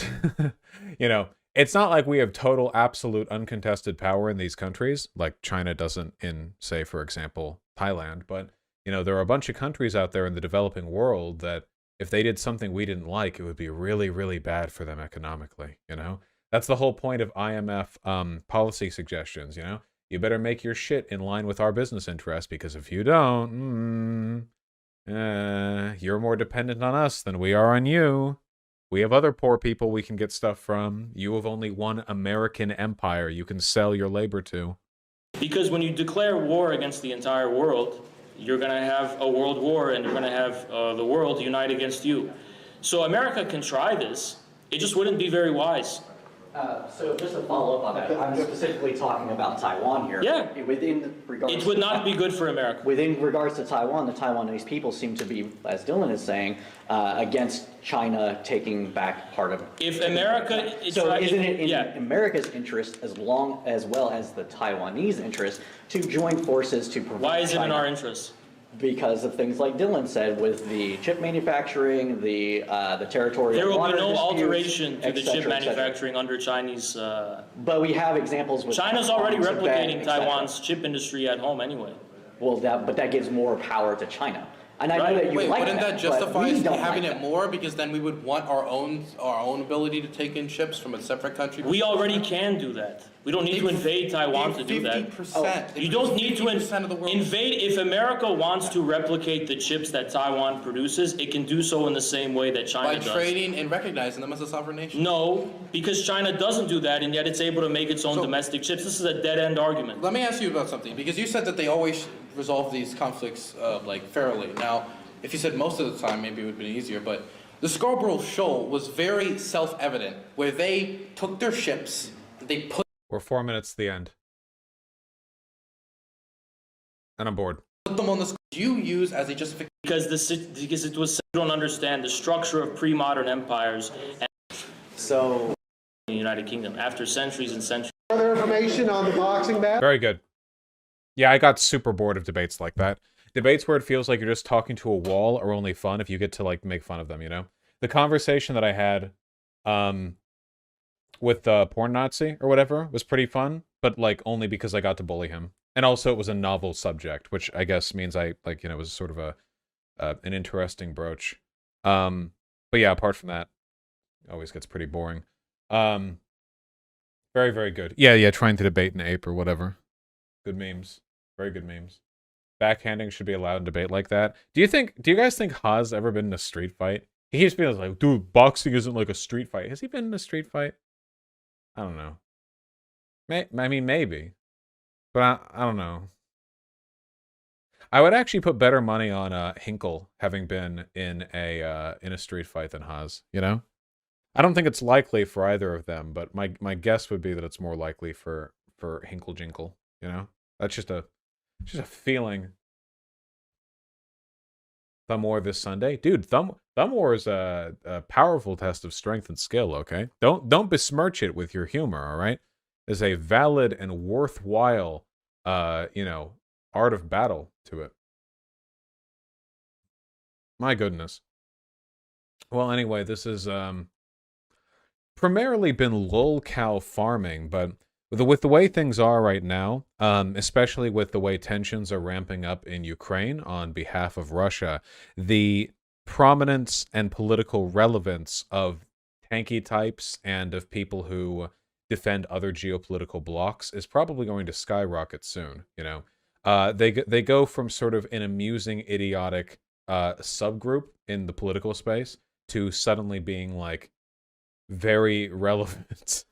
you know, it's not like we have total absolute uncontested power in these countries, like China doesn't in say for example Thailand, but you know, there are a bunch of countries out there in the developing world that if they did something we didn't like, it would be really really bad for them economically, you know? That's the whole point of IMF policy suggestions, you know? You better make your shit in line with our business interests, because if you don't, you're more dependent on us than we are on you. We have other poor people we can get stuff from. You have only one American empire you can sell your labor to. Because when you declare war against the entire world, you're going to have a world war, and you're going to have the world unite against you. So America can try this. It just wouldn't be very wise. So just to follow up on that, I'm specifically talking about Taiwan here. Yeah. It would not be good for America. Within regards to Taiwan, the Taiwanese people seem to be, as Dylan is saying, against China taking back part of it. If America... So isn't it in America's interest, as well as the Taiwanese interest, to join forces to prevent Why is it in China? our interest? Because of things like Dylan said, with the chip manufacturing, the territorial There will water be no disputes, alteration to the et cetera, chip et cetera. manufacturing under Chinese... But we have examples with China's already Taiwan, Tibet, replicating et cetera. Taiwan's chip industry at home anyway. Well, but that gives more power to China. And I know Right. that you Wait, like wouldn't that but justify we us don't having like it that. more? Because then we would want our own ability to take in chips from a separate country. We already can do that. We don't need to invade Taiwan to do that. 50%. You don't need to 50% of the world. invade. If America wants to replicate the chips that Taiwan produces, it can do so in the same way that China By does. trading and recognizing them as a sovereign nation. No, because China doesn't do that, and yet it's able to make its own So- domestic chips. This is a dead-end argument. Let me ask you about something, because you said that they always resolve these conflicts like fairly. Now, if you said most of the time, maybe it would have been easier, but the Scarborough Shoal was very self-evident, where they took their ships, they put We're 4 minutes to the end. And I'm bored. them on the you use as a justification. Because it was, you don't understand the structure of pre-modern empires and So the United Kingdom after centuries and centuries. Further information on the boxing match? Very good. Yeah, I got super bored of debates like that. Debates where it feels like you're just talking to a wall are only fun if you get to like make fun of them, you know? The conversation that I had with the porn Nazi or whatever was pretty fun, but like only because I got to bully him. And also it was a novel subject, which I guess means I like, you know, was sort of a an interesting broach. But yeah, apart from that, it always gets pretty boring. Very, very good. Yeah, trying to debate an ape or whatever. Good memes. Very good memes. Backhanding should be allowed in debate like that. Do you guys think Ha's ever been in a street fight? He keeps being like, dude, boxing isn't like a street fight. Has he been in a street fight? I don't know. I mean, maybe. But I don't know. I would actually put better money on Hinkle having been in a street fight than Haas, you know? I don't think it's likely for either of them, but my guess would be that it's more likely for Hinkle Jinkle, you know? That's just a feeling. Thumb War this Sunday. Dude, Thumb War is a powerful test of strength and skill, okay? Don't besmirch it with your humor, all right? There's a valid and worthwhile, you know, art of battle to it. My goodness. Well, anyway, this is primarily been lolcow farming, but with the way things are right now, especially with the way tensions are ramping up in Ukraine on behalf of Russia, the prominence and political relevance of tanky types and of people who defend other geopolitical blocks is probably going to skyrocket soon, you know. They go from sort of an amusing, idiotic subgroup in the political space to suddenly being like very relevant